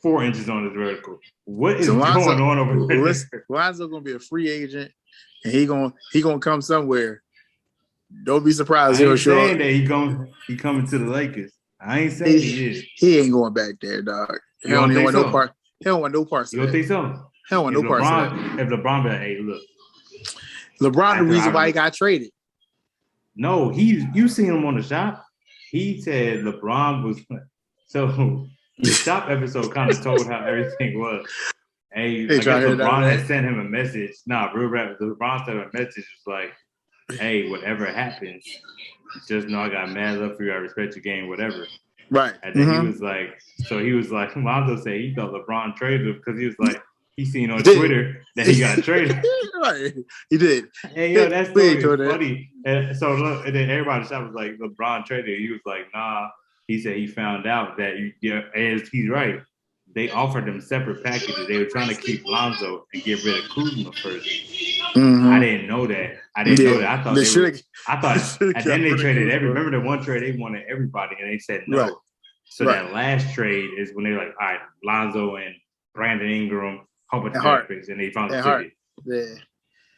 Speaker 2: 4 inches on his vertical. What is
Speaker 1: So
Speaker 2: going on over there?
Speaker 1: Lonzo gonna be a free agent, and he gonna come somewhere. Don't be surprised.
Speaker 2: I ain't saying that he coming to the Lakers. I ain't saying he is.
Speaker 1: He ain't going back there, dog. He don't want no part. He don't want no parts.
Speaker 2: You don't think so?
Speaker 1: He don't want no parts of that.
Speaker 2: If LeBron be like, hey, look.
Speaker 1: LeBron, the reason why he got traded.
Speaker 2: No, you seen him on the shop. He said LeBron was so the shop episode kind of told how everything was. Hey, I guess LeBron had sent him a message. Nah, real rap. LeBron sent him a message. It's like, hey, whatever happens, just know I got mad love for you. I respect your game, whatever.
Speaker 1: Right.
Speaker 2: And then he was like, Lonzo said he thought LeBron traded him because he was like, he seen on Twitter that he got traded.
Speaker 1: Right. He did.
Speaker 2: Hey, yo, that's funny. And so look, and then everybody in the shop was like, LeBron traded. He was like, nah. He said he found out that as he's right. They offered them separate packages. They were trying to keep Lonzo and get rid of Kuzma first. Mm-hmm. I didn't know that. I thought and then they traded remember the one trade they wanted everybody and they said no. Right. So that last trade is when they were like, all right, Lonzo and Brandon Ingram, whole bunch of picks, and they found the ticket.
Speaker 1: Yeah.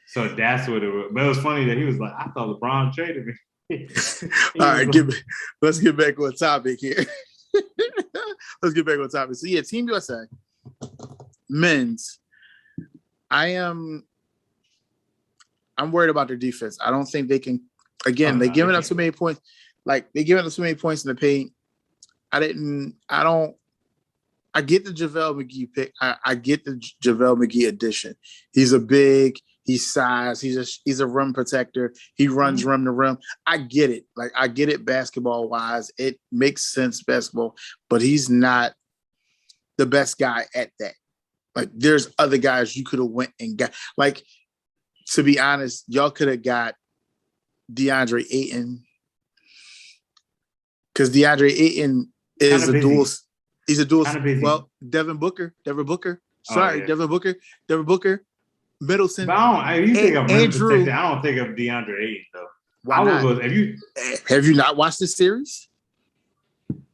Speaker 2: So that's what it was. But it was funny that he was like, I thought LeBron traded me.
Speaker 1: All right, let's get back on topic here. Let's get back on topic. So yeah, Team USA men's. I'm worried about their defense. I don't think they can. Again, they're giving up so many points. Like they're giving up so many points in the paint. I get the JaVale McGee pick. I get the JaVale McGee addition. He's size. He's a rim protector. He runs rim to rim. I get it. Like I get it basketball wise. It makes sense basketball, but he's not the best guy at that. Like there's other guys you could have went and got. Like to be honest, y'all could have got DeAndre Ayton because DeAndre Ayton is a dual. He's a dual. Well, Devin Booker. Sorry, yeah. Devin Booker. Middleton.
Speaker 2: But I don't think of DeAndre Ayton though.
Speaker 1: Why not? Have you not watched this series?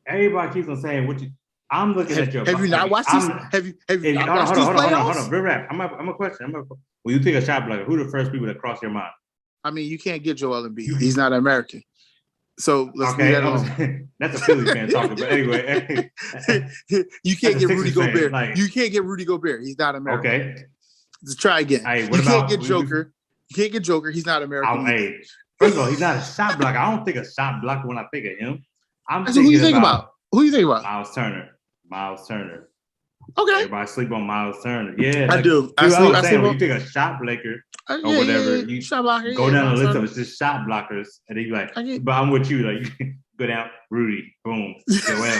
Speaker 2: Everybody keeps on saying what you. I'm looking at your.
Speaker 1: Have you not watched this? Have you not watched these playoffs? Hold on.
Speaker 2: Real rap. I'm a question. When you think of shot blocker, who the first people that cross your mind?
Speaker 1: I mean, you can't get Joel Embiid. He's not American. So let's leave that alone.
Speaker 2: That's a Philly fan talking. But anyway,
Speaker 1: you can't get Rudy Gobert. You can't get Rudy Gobert. He's not American.
Speaker 2: Okay.
Speaker 1: Let's try again.
Speaker 2: Hey,
Speaker 1: you can't get Joker. You can't get Joker. He's not American.
Speaker 2: Hey, first of all, he's not a shot blocker. I don't think a shot blocker when I think of him.
Speaker 1: So who you think about? Who you think about?
Speaker 2: Miles Turner.
Speaker 1: Okay.
Speaker 2: Everybody sleep on Miles Turner. Yeah,
Speaker 1: I do.
Speaker 2: I sleep when you think of shot blocker or whatever, you
Speaker 1: shot blocker,
Speaker 2: go down the list of it's just shot blockers, and then you like, but I'm with you. Like you go down, Rudy, boom, Joel.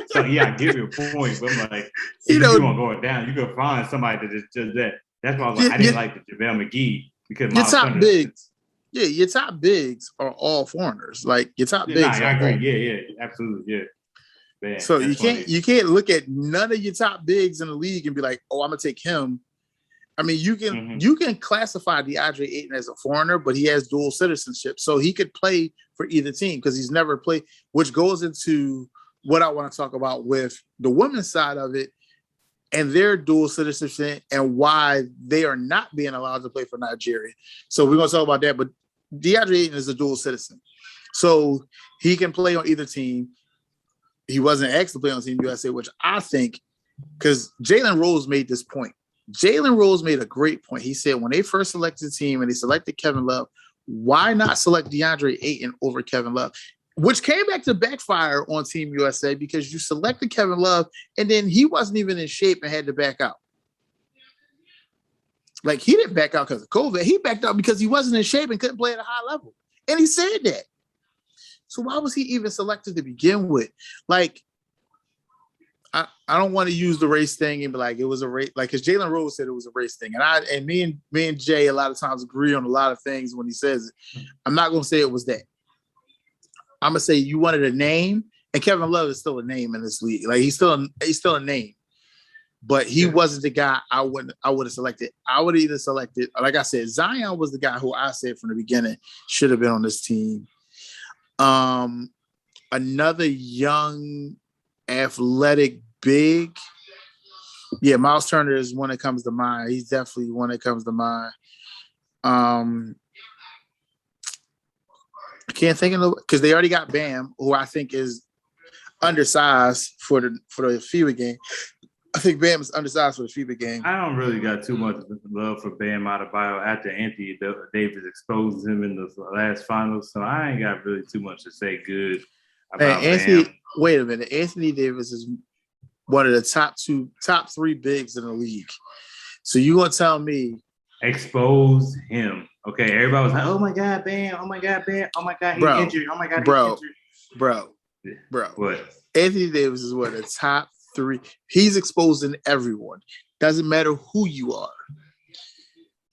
Speaker 2: So yeah, I give you a point, but I'm like, you want to go down, you can find somebody that just that. That's why I was like, I didn't like the JaVale McGee because
Speaker 1: your top bigs. Yeah, your top bigs are all foreigners. Like your top bigs.
Speaker 2: I agree. Yeah, absolutely. Yeah. Man,
Speaker 1: so you can't look at none of your top bigs in the league and be like, oh, I'm gonna take him. I mean, you can classify DeAndre Ayton as a foreigner, but he has dual citizenship, so he could play for either team because he's never played. Which goes into what I want to talk about with the women's side of it and their dual citizenship and why they are not being allowed to play for Nigeria. So we're gonna talk about that. But DeAndre Ayton is a dual citizen, so he can play on either team. He wasn't asked to play on Team USA, which I think, because Jalen Rose made this point. Jalen Rose made a great point. He said when they first selected the team and they selected Kevin Love, why not select DeAndre Ayton over Kevin Love? Which came back to backfire on Team USA because you selected Kevin Love and then he wasn't even in shape and had to back out. Like he didn't back out because of COVID. He backed out because he wasn't in shape and couldn't play at a high level. And he said that. So why was he even selected to begin with? Like, I don't want to use the race thing and be like, it was a race, like, because Jalen Rose said it was a race thing. And me and Jay a lot of times agree on a lot of things when he says it. I'm not going to say it was that. I'm going to say you wanted a name, and Kevin Love is still a name in this league. Like, he's still a name. But he wasn't the guy I would have selected. I would have either selected, like I said, Zion was the guy who I said from the beginning should have been on this team. Another young, athletic big, yeah, Miles Turner is one that comes to mind. He's definitely one that comes to mind. I can't think of because they already got Bam, who I think is undersized for the FIBA game. I think Bam is undersized for the FIBA game.
Speaker 2: I don't really got too much love for Bam Adebayo after Anthony Davis exposed him in the last finals, so I ain't got really too much to say good about Bam.
Speaker 1: Wait a minute. Anthony Davis is one of the top three bigs in the league. So you gonna tell me
Speaker 2: expose him? Okay, everybody was like, "Oh my God, Bam! Oh my God, Bam! Oh my God, he's injured! Oh my God, he's injured!"
Speaker 1: Bro.
Speaker 2: What?
Speaker 1: Anthony Davis is one of the top three. He's exposing everyone. Doesn't matter who you are.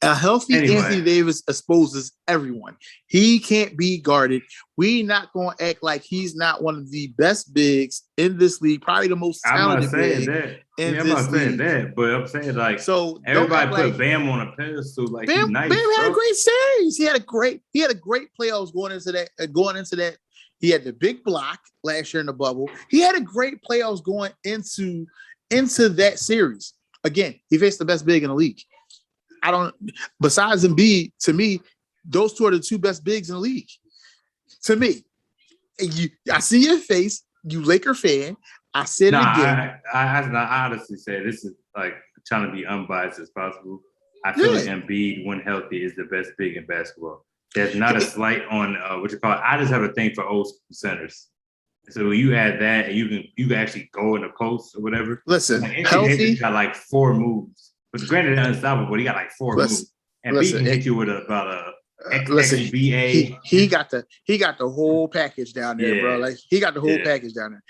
Speaker 1: A healthy Anthony Davis exposes everyone. He can't be guarded. We not going to act like he's not one of the best bigs in this league. Probably the most talented big in this league. I'm not saying that,
Speaker 2: but I'm saying like
Speaker 1: so
Speaker 2: everybody put Bam on a pedestal. Like
Speaker 1: Bam,
Speaker 2: he's nice.
Speaker 1: Bam had a great series. He had a great playoffs going into that. He had the big block last year in the bubble. He had a great playoffs going into that series. Again, he faced the best big in the league. Besides Embiid, to me, those two are the two best bigs in the league. To me, I see your face, you Laker fan. I said it again.
Speaker 2: I honestly say this is like trying to be unbiased as possible. I feel like Embiid, when healthy, is the best big in basketball. There's not a slight on what you call it. I just have a thing for old school centers. So when you add that, and you can actually go in the post or whatever.
Speaker 1: Listen,
Speaker 2: like,
Speaker 1: healthy
Speaker 2: got like 4 moves. But granted, unstoppable. He got like 4 moves, and B can hit you with about a XXVA.
Speaker 1: He got the whole package down there, bro. Like he got the whole package down there.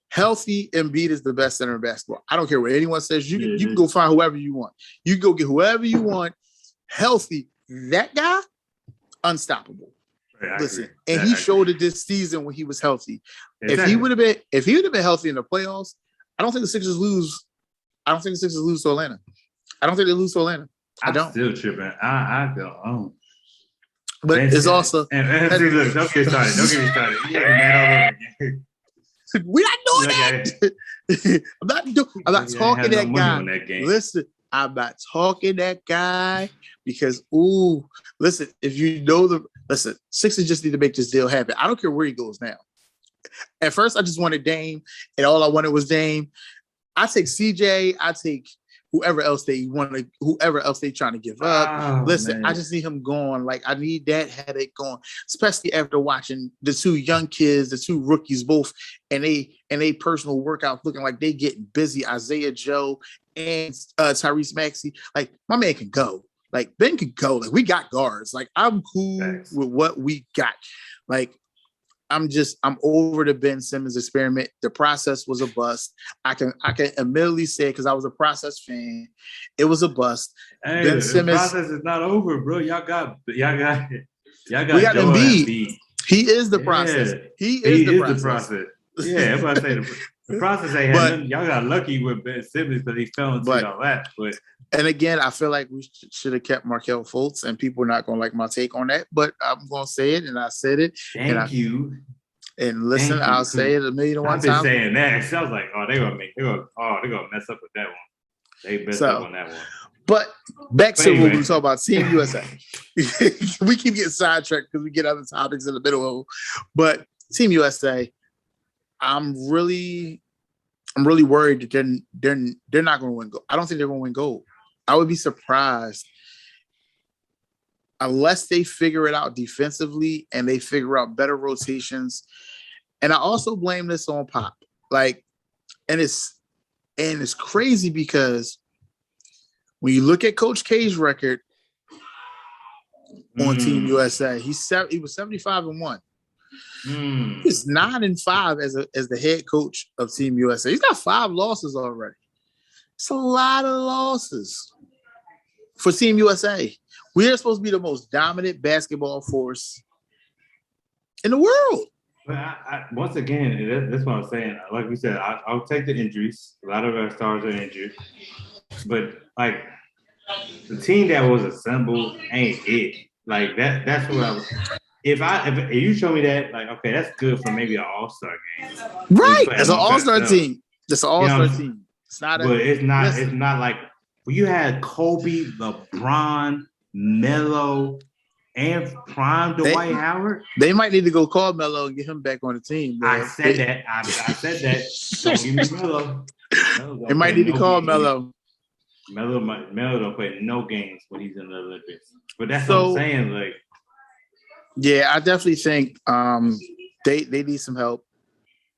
Speaker 1: Healthy, Embiid is the best center in basketball. I don't care what anyone says. You can go find whoever you want. You can go get whoever you want. Healthy, that guy, unstoppable.
Speaker 2: Right,
Speaker 1: listen, and he showed it this season when he was healthy. Exactly. If he would have been healthy in the playoffs, I don't think the Sixers lose. I don't think the Sixers lose to Atlanta. I don't think they lose to Atlanta. I'm
Speaker 2: still tripping. I don't.
Speaker 1: But it's also
Speaker 2: and see, look, don't get started. Don't get me started. You mad all over again.
Speaker 1: We're not doing that. I'm not talking that guy. Listen, I'm not talking that guy because listen, if you know Sixers just need to make this deal happen. I don't care where he goes now. At first, I just wanted Dame, and all I wanted was Dame. I take CJ. I take whoever else they trying to give up. Listen, man. I just need him going. Like, I need that headache going, especially after watching the 2 young kids, the 2 rookies, both, and they personal workouts looking like they getting busy. Isaiah Joe and Tyrese Maxey. Like, my man can go. Like, Ben can go. Like, we got guards. Like, I'm cool with what we got. Like, I'm over the Ben Simmons experiment. The process was a bust. I can admittedly say, because I was a process fan, it was a bust.
Speaker 2: Hey, Ben Simmons, the process is not over, bro. Y'all got
Speaker 1: we got Embiid. He is the process. He is the process.
Speaker 2: Yeah, that's what I say. The process ain't had nothing. Y'all got lucky with Ben Simmons because he fell into all that. But
Speaker 1: and again, I feel like we should have kept Markelle Fultz, and people are not going to like my take on that, but I'm going to say it, and I said it.
Speaker 2: Thank you.
Speaker 1: And listen, I'll say it 1,000,001 times.
Speaker 2: I've been saying that. So I was like, they're gonna mess up with that one. They messed up on that one.
Speaker 1: But back to what we were talking about, Team USA. We keep getting sidetracked because we get other topics in the middle of. But Team USA, I'm really worried that they're not going to win gold. I don't think they're going to win gold. I would be surprised unless they figure it out defensively and they figure out better rotations. And I also blame this on Pop. Like, and it's crazy because when you look at Coach K's record on Team USA, he was 75-1. He's 9-5 as the head coach of Team USA. He's got 5 losses already. It's a lot of losses for Team USA. We are supposed to be the most dominant basketball force in the world.
Speaker 2: But once again, that's what I'm saying. Like we said, I'll take the injuries. A lot of our stars are injured. But, like, the team that was assembled ain't it. Like, that's what I was – if you show me that, like, okay, that's good for maybe an all-star game.
Speaker 1: Right. As an all-star team. It's an all-star team. It's not
Speaker 2: but it's not. It's not like when you had Kobe, LeBron, Melo, and prime Dwight Howard.
Speaker 1: They might need to go call Melo and get him back on the team.
Speaker 2: Man. I said that. Don't give me Melo.
Speaker 1: They might need to call Melo.
Speaker 2: Melo don't play no games when he's in the Olympics. But that's what I'm saying. Like,
Speaker 1: yeah, I definitely think they need some help.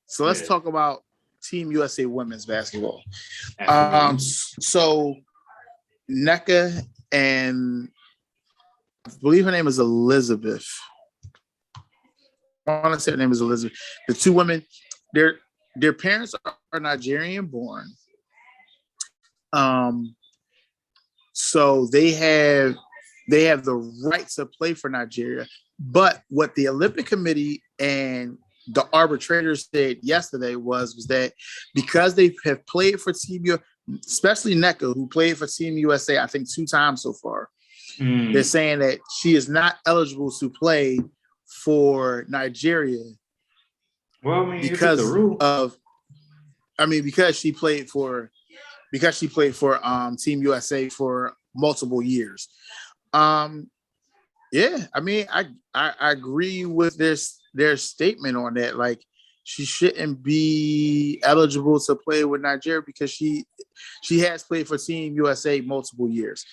Speaker 1: So let's talk about Team USA women's basketball. So Nneka and I believe her name is Elizabeth. I want to say her name is Elizabeth. The two women, their parents are Nigerian born. So they have the right to play for Nigeria. But what the Olympic Committee and the arbitrators said yesterday was that because they have played for Team USA, especially Nneka, who played for Team USA, I think 2 times so far, they're saying that she is not eligible to play for Nigeria.
Speaker 2: Well, I mean,
Speaker 1: because she played for Team USA for multiple years. Yeah, I mean, I agree with their statement on that. Like, she shouldn't be eligible to play with Nigeria because she has played for Team USA multiple years.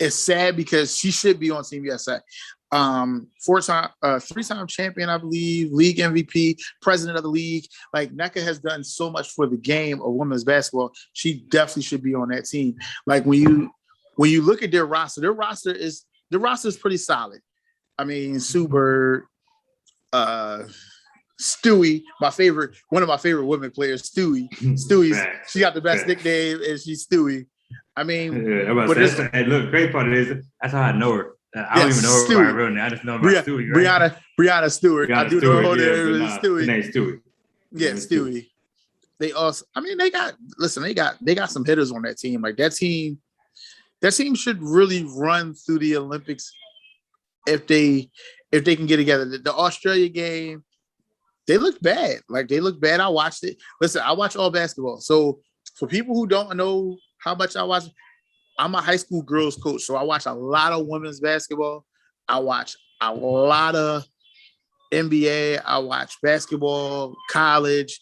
Speaker 1: It's sad because she should be on Team USA. 3-time champion, I believe, league MVP, president of the league. Like, Nneka has done so much for the game of women's basketball. She definitely should be on that team. Like, when you look at their roster is pretty solid. I mean, Sue Bird, Stewie, one of my favorite women players, Stewie's she got the best nickname, and she's Stewie. I mean,
Speaker 2: hey, look, great part is that's how I know her. I don't even know her by her real name. I just know about Stewie. Right?
Speaker 1: Brianna Stewart. I do know her name is Stewie.
Speaker 2: Her name's Stewie.
Speaker 1: Yeah, Stewie. They also, I mean, they got some hitters on that team. Like, that team should really run through the Olympics if they can get together. The Australia game, they looked bad. Like, they looked bad. I watched it. Listen, I watch all basketball. So for people who don't know how much I watch, I'm a high school girls coach. So I watch a lot of women's basketball. I watch a lot of NBA. I watch basketball, college.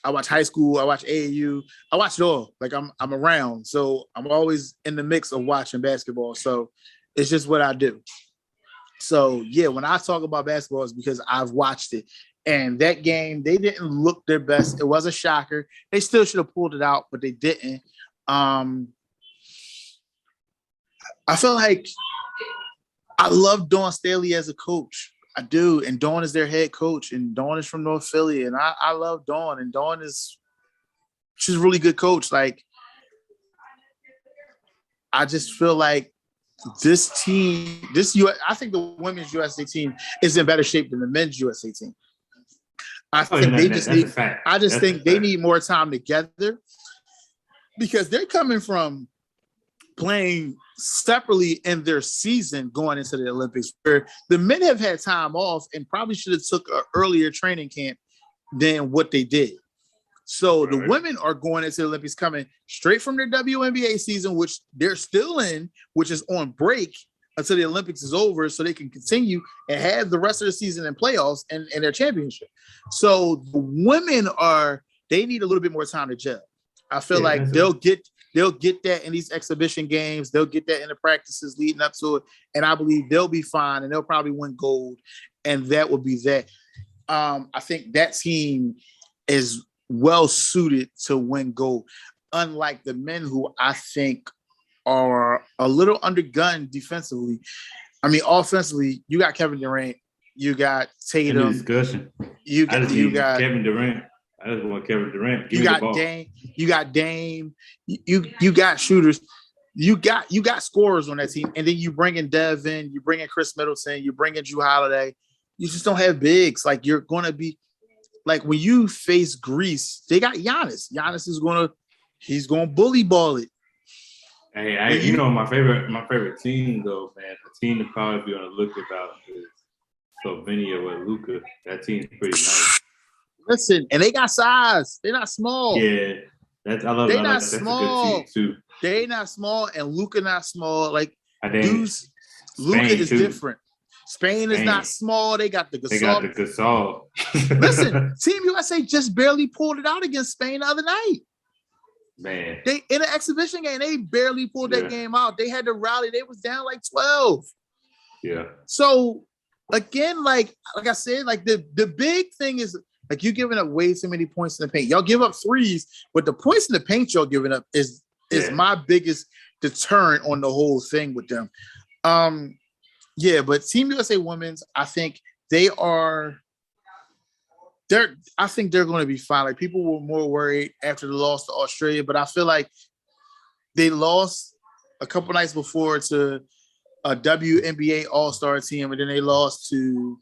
Speaker 1: I watch high school. I watch AAU. I watch it all. Like, I'm around. So I'm always in the mix of watching basketball. So it's just what I do. So, yeah, when I talk about basketball, it's because I've watched it. And that game, they didn't look their best. It was a shocker. They still should have pulled it out, but they didn't. I feel like I love Dawn Staley as a coach. I do. And Dawn is their head coach. And Dawn is from North Philly. And I love Dawn. And she's a really good coach. Like, I just feel like this team, I think the women's USA team is in better shape than the men's USA team. I think they need more time together because they're coming from playing separately in their season going into the Olympics, where the men have had time off and probably should have took an earlier training camp than what they did. So the women are going into the Olympics coming straight from their WNBA season, which they're still in, which is on break until the Olympics is over, so they can continue and have the rest of the season in playoffs and their championship. So the women they need a little bit more time to gel. I feel like they'll get that in these exhibition games. They'll get that in the practices leading up to it. And I believe they'll be fine and they'll probably win gold. And that would be that. I think that team is well suited to win gold, unlike the men who I think are a little undergunned defensively. I mean, offensively, you got Kevin Durant, you got Tatum.
Speaker 2: Discussion.
Speaker 1: You got
Speaker 2: Kevin Durant. I just want Kevin Durant.
Speaker 1: You got Dame. You got Dame. You got shooters. You got scorers on that team, and then you bring in Devin. You bring in Chris Middleton. You bring in Drew Holiday. You just don't have bigs. Like, you're going to be like when you face Greece, they got Giannis. Giannis is going to bully ball it.
Speaker 2: Hey, my favorite team though, man. The team to probably be on the look about is Slovenia with Luka. That team's pretty nice.
Speaker 1: Listen, and they got size. They're not small.
Speaker 2: Yeah, I love
Speaker 1: They
Speaker 2: that.
Speaker 1: not
Speaker 2: That's a
Speaker 1: small.
Speaker 2: good team too.
Speaker 1: They not small, and Luka not small. Like
Speaker 2: I think
Speaker 1: dudes, Luka is
Speaker 2: too.
Speaker 1: different. Spain is not small. They got the Gasol.
Speaker 2: They got the Gasol.
Speaker 1: Listen, Team USA just barely pulled it out against Spain the other night.
Speaker 2: Man,
Speaker 1: They in an exhibition game, they barely pulled that game out. They had to rally. They was down like 12.
Speaker 2: Yeah.
Speaker 1: So again, like I said, like the big thing is like you giving up way too many points in the paint. Y'all give up threes, but the points in the paint y'all giving up is my biggest deterrent on the whole thing with them. Yeah, but Team USA Women's, I think I think they're going to be fine. Like people were more worried after the loss to Australia, but I feel like they lost a couple nights before to a WNBA All-Star team, and then they lost to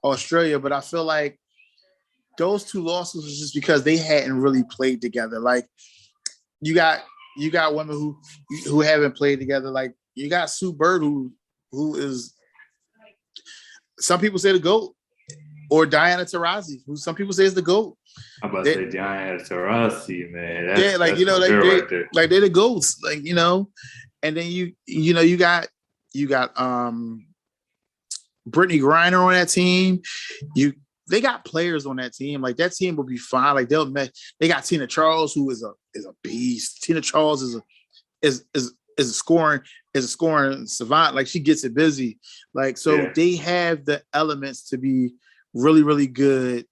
Speaker 1: Australia. But I feel like those two losses was just because they hadn't really played together. Like you got women who haven't played together. Like you got Sue Bird, who is some people say the GOAT, or Diana Taurasi, who some people say is the GOAT.
Speaker 2: I'm about to say Diana Taurasi, man.
Speaker 1: They're the GOATs, like, you know. And then you got Brittany Griner on that team. They got players on that team. Like that team will be fine. Like they got Tina Charles, who is a beast. Tina Charles is a scoring savant. Like she gets it busy. Like so they have the elements to be really, really good,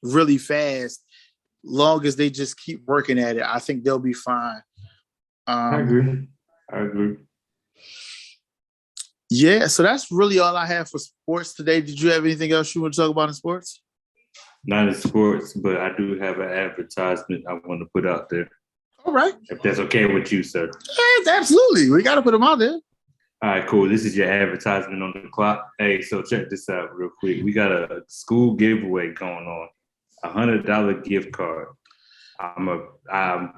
Speaker 1: really fast. Long as they just keep working at it, I think they'll be fine.
Speaker 2: I agree.
Speaker 1: Yeah, so that's really all I have for sports today. Did you have anything else you want to talk about in sports?
Speaker 2: Not in sports, but I do have an advertisement I want to put out there.
Speaker 1: All right.
Speaker 2: If that's okay with you, sir.
Speaker 1: Yes, absolutely. We got to put them out there.
Speaker 2: All right, cool. This is your advertisement on the clock. Hey, so check this out real quick. We got a school giveaway going on, $100 gift card. I'm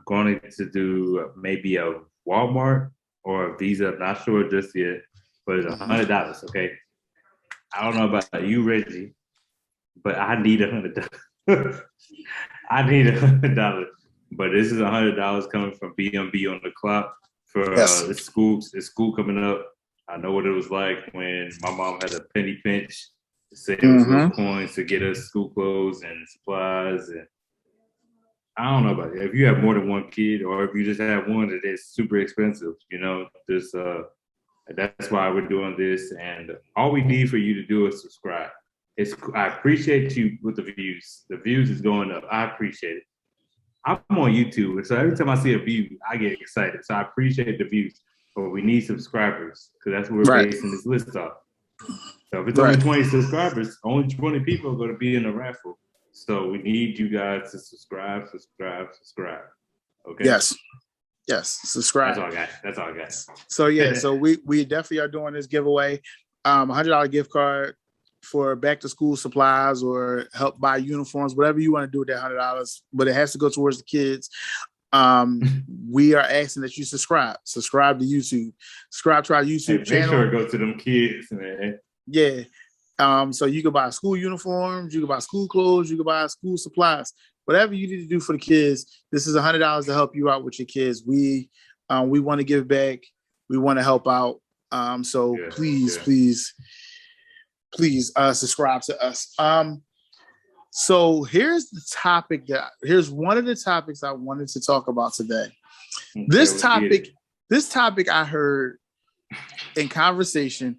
Speaker 2: going to do maybe a Walmart or a Visa. I'm not sure just yet, but it's $100. Okay. I don't know about you, Reggie, but I need $100. I need $100. But this is $100 coming from BMB on the clock for the school coming up. I know what it was like when my mom had a penny pinch to save us little coins to get us school clothes and supplies. And I don't know about it. If you have more than one kid, or if you just have one that is super expensive, you know, just that's why we're doing this. And all we need for you to do is subscribe. I appreciate you with the views. The views is going up. I appreciate it. I'm on YouTube, so every time I see a view, I get excited. So I appreciate the views, but we need subscribers because that's what we're basing this list off. So if it's only 20 subscribers, only 20 people are going to be in the raffle. So we need you guys to subscribe. Okay.
Speaker 1: Yes. Subscribe.
Speaker 2: That's all I got.
Speaker 1: So yeah, so we definitely are doing this giveaway. $100 gift card for back to school supplies or help buy uniforms, whatever you want to do with that $100, but it has to go towards the kids. We are asking that you subscribe to YouTube, subscribe to our YouTube channel.
Speaker 2: Make sure it goes to them kids, man.
Speaker 1: Yeah. So you can buy school uniforms, you can buy school clothes, you can buy school supplies, whatever you need to do for the kids. This is $100 to help you out with your kids. We want to give back. We want to help out. Please subscribe to us. So here's one of the topics I wanted to talk about today. This topic I heard in conversation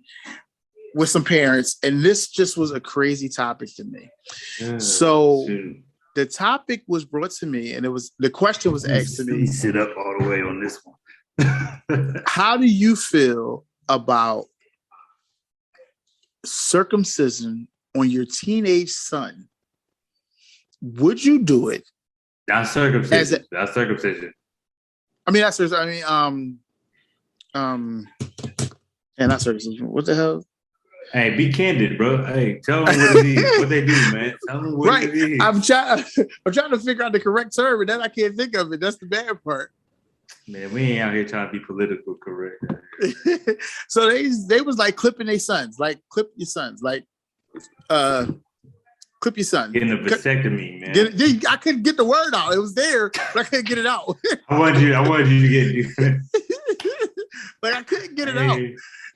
Speaker 1: with some parents, and this just was a crazy topic to me. The topic was brought to me, and the question was asked to me.
Speaker 2: Let me sit up all the way on this one.
Speaker 1: How do you feel about circumcision on your teenage son? Would you do it?
Speaker 2: That's circumcision. That's circumcision.
Speaker 1: I mean, that's and not circumcision. What the hell?
Speaker 2: Hey, be candid, bro. Hey, tell them what it is. What they do, man. Tell them what it is.
Speaker 1: I'm trying to figure out the correct term, and then I can't think of it. That's the bad part.
Speaker 2: Man, we ain't out here trying to be political correct.
Speaker 1: So they was like clipping their sons, like clip your sons, like Clip your son.
Speaker 2: Getting a vasectomy, man.
Speaker 1: I couldn't get the word out. It was there, but I couldn't get it out.
Speaker 2: I wanted you to get
Speaker 1: like I couldn't get it out.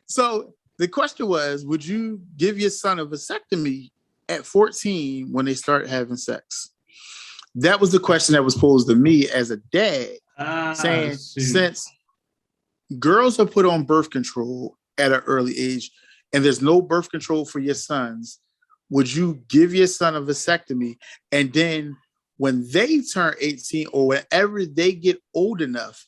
Speaker 1: So the question was, would you give your son a vasectomy at 14 when they start having sex? That was the question that was posed to me as a dad, saying since girls are put on birth control at an early age and there's no birth control for your sons, would you give your son a vasectomy? And then when they turn 18 or whenever they get old enough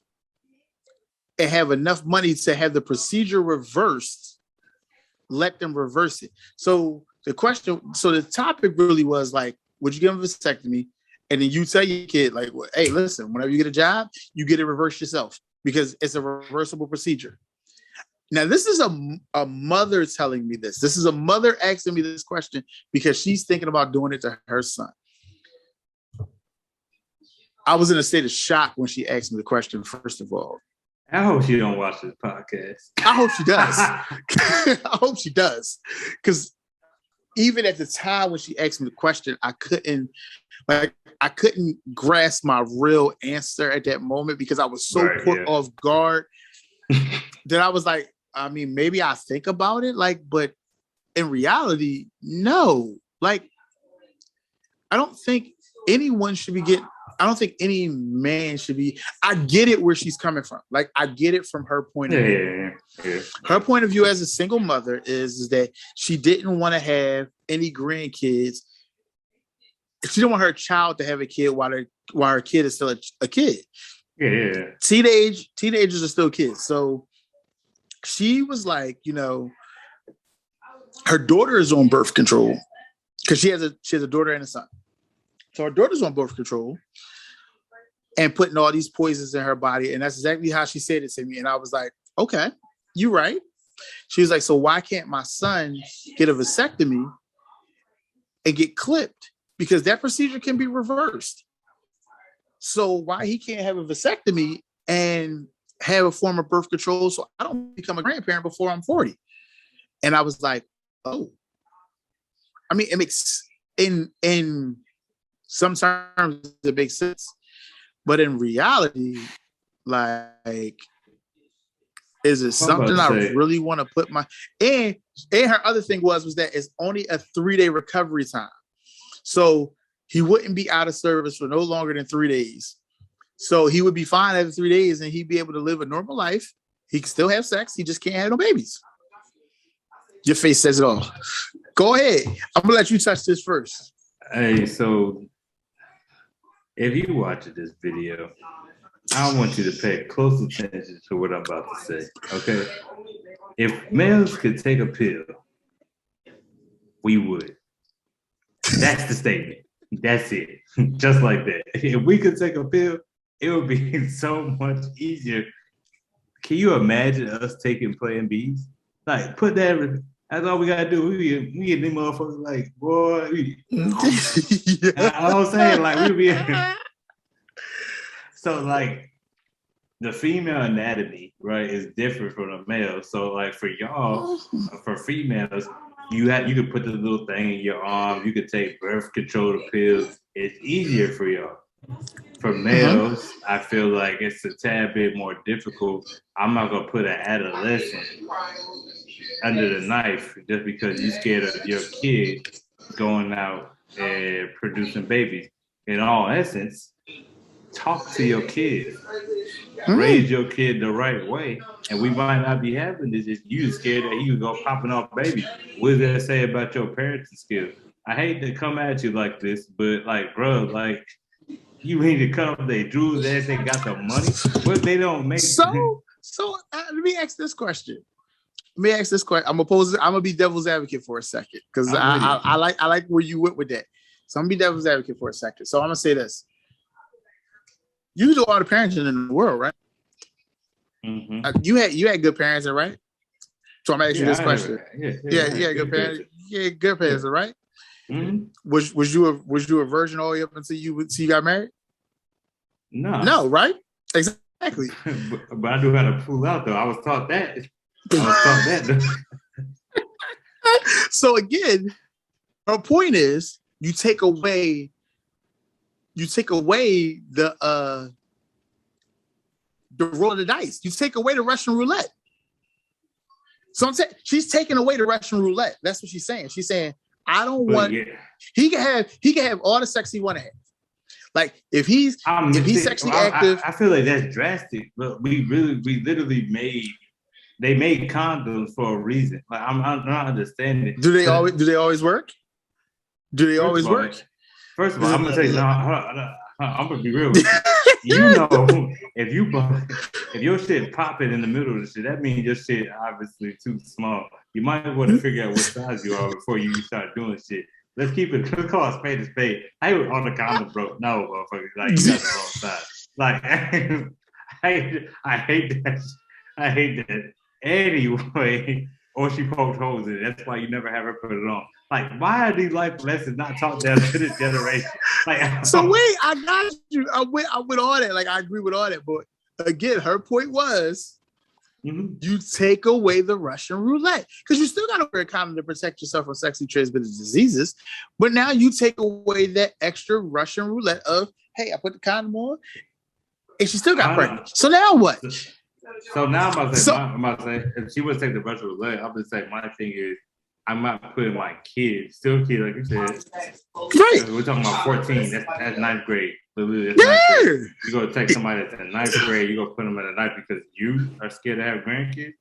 Speaker 1: and have enough money to have the procedure reversed, let them reverse it. So the topic really was like, would you give him a vasectomy? And then you tell your kid, like, well, hey, listen, whenever you get a job, you get it reversed yourself because it's a reversible procedure. Now, this is a mother telling me this. This is a mother asking me this question because she's thinking about doing it to her son. I was in a state of shock when she asked me the question, first of all.
Speaker 2: I hope she don't watch this podcast.
Speaker 1: I hope she does. I hope she does. Because even at the time when she asked me the question, I couldn't grasp my real answer at that moment because I was so put off guard that I was like, I mean, maybe I think about it, but in reality, no. Like, I don't think anyone should be I don't think any man should be. I get it where she's coming from. Like, I get it from her point of view. Yeah. Her point of view as a single mother is that she didn't want to have any grandkids. She didn't want her child to have a kid while her kid is still a kid.
Speaker 2: Yeah.
Speaker 1: Teenagers are still kids. So she was like, her daughter is on birth control because she has a daughter and a son. So her daughter's on birth control and putting all these poisons in her body. And that's exactly how she said it to me. And I was like, okay, you're right. She was like, so why can't my son get a vasectomy and get clipped? Because that procedure can be reversed. So why he can't have a vasectomy and have a form of birth control so I don't become a grandparent before I'm 40? And I was like, oh. I mean, it makes in some terms it makes sense, but in reality, like, is it something I really want to put my and her other thing was that it's only a 3-day recovery time, so he wouldn't be out of service for no longer than 3 days. So he would be fine after 3 days, and he'd be able to live a normal life. He can still have sex. He just can't have no babies. Your face says it all. Go ahead. I'm gonna let you touch this first.
Speaker 2: Hey, so if you watch this video, I want you to pay close attention to what I'm about to say, okay? If males could take a pill, we would. That's the statement. That's it. Just like that. If we could take a pill, it would be so much easier. Can you imagine us taking Plan Bs? Like, put that, that's all we gotta do. We get them motherfuckers like, boy. I was saying, like, we be. So, like, the female anatomy, right, is different from the male. So, like, for y'all, for females, you could put this little thing in your arm. You could take birth control pills. It's easier for y'all. For males, I feel like it's a tad bit more difficult. I'm not gonna put an adolescent under the knife just because you're scared of your kid going out and producing babies. In all essence, talk to your kid, raise your kid the right way, and we might not be having this if you scared that he could go popping off baby. What does that say about your parenting skills? I hate to come at you like this, but like, bro, like, you need to cut off their jewels as they got the money, but they don't make.
Speaker 1: So let me ask this question. I'm gonna be devil's advocate for a second because I like where you went with that. So I'm gonna be devil's advocate for a second. So I'm gonna say this. You do all the parenting in the world, right?
Speaker 2: Mm-hmm.
Speaker 1: You had good parents, right? So I'm asking you this question. Yeah, good parents. Yeah, good parents, right?
Speaker 2: Mm-hmm.
Speaker 1: Was you a virgin all the way up until you got married? No, right? Exactly.
Speaker 2: but I knew how to pull out though. I was taught that. So
Speaker 1: again, her point is you take away the roll of the dice. You take away the Russian roulette. So she's taking away the Russian roulette. That's what she's saying. She's saying, I don't want. Yeah. He can have all the sex he want to have. Like if he's sexually active.
Speaker 2: I feel like that's drastic. But we literally made condoms for a reason. Like I'm not understanding.
Speaker 1: Do they always work? Do they always work?
Speaker 2: First of all, I'm gonna say I'm gonna be real with you. You know, if your shit popping in the middle of the shit, that means your shit obviously too small. You might want to figure out what size you are before you start doing shit. Let's call a spade a spade. I was on the condom, bro. No, motherfucker. Like, you got the wrong size. Like, I hate that. I hate that. Anyway, or she poked holes in it. That's why you never have her put it on. Like, why are these life lessons not taught down to this generation? Like,
Speaker 1: so wait, I got you. I went all that. Like, I agree with all that. But again, her point was, you take away the Russian roulette because you still got to wear a condom to protect yourself from sexually transmitted diseases. But now you take away that extra Russian roulette of, hey, I put the condom on, and she still got pregnant. So now what?
Speaker 2: So now I'm about to say, if she would take the Russian roulette, I'm going to say my thing is, I'm not putting my kids, still kid, like you said.
Speaker 1: Right.
Speaker 2: We're talking about 14. That's ninth grade. That's
Speaker 1: yeah.
Speaker 2: Ninth grade. You go take somebody that's in ninth grade, you go put them in the ninth because you are scared to have grandkids.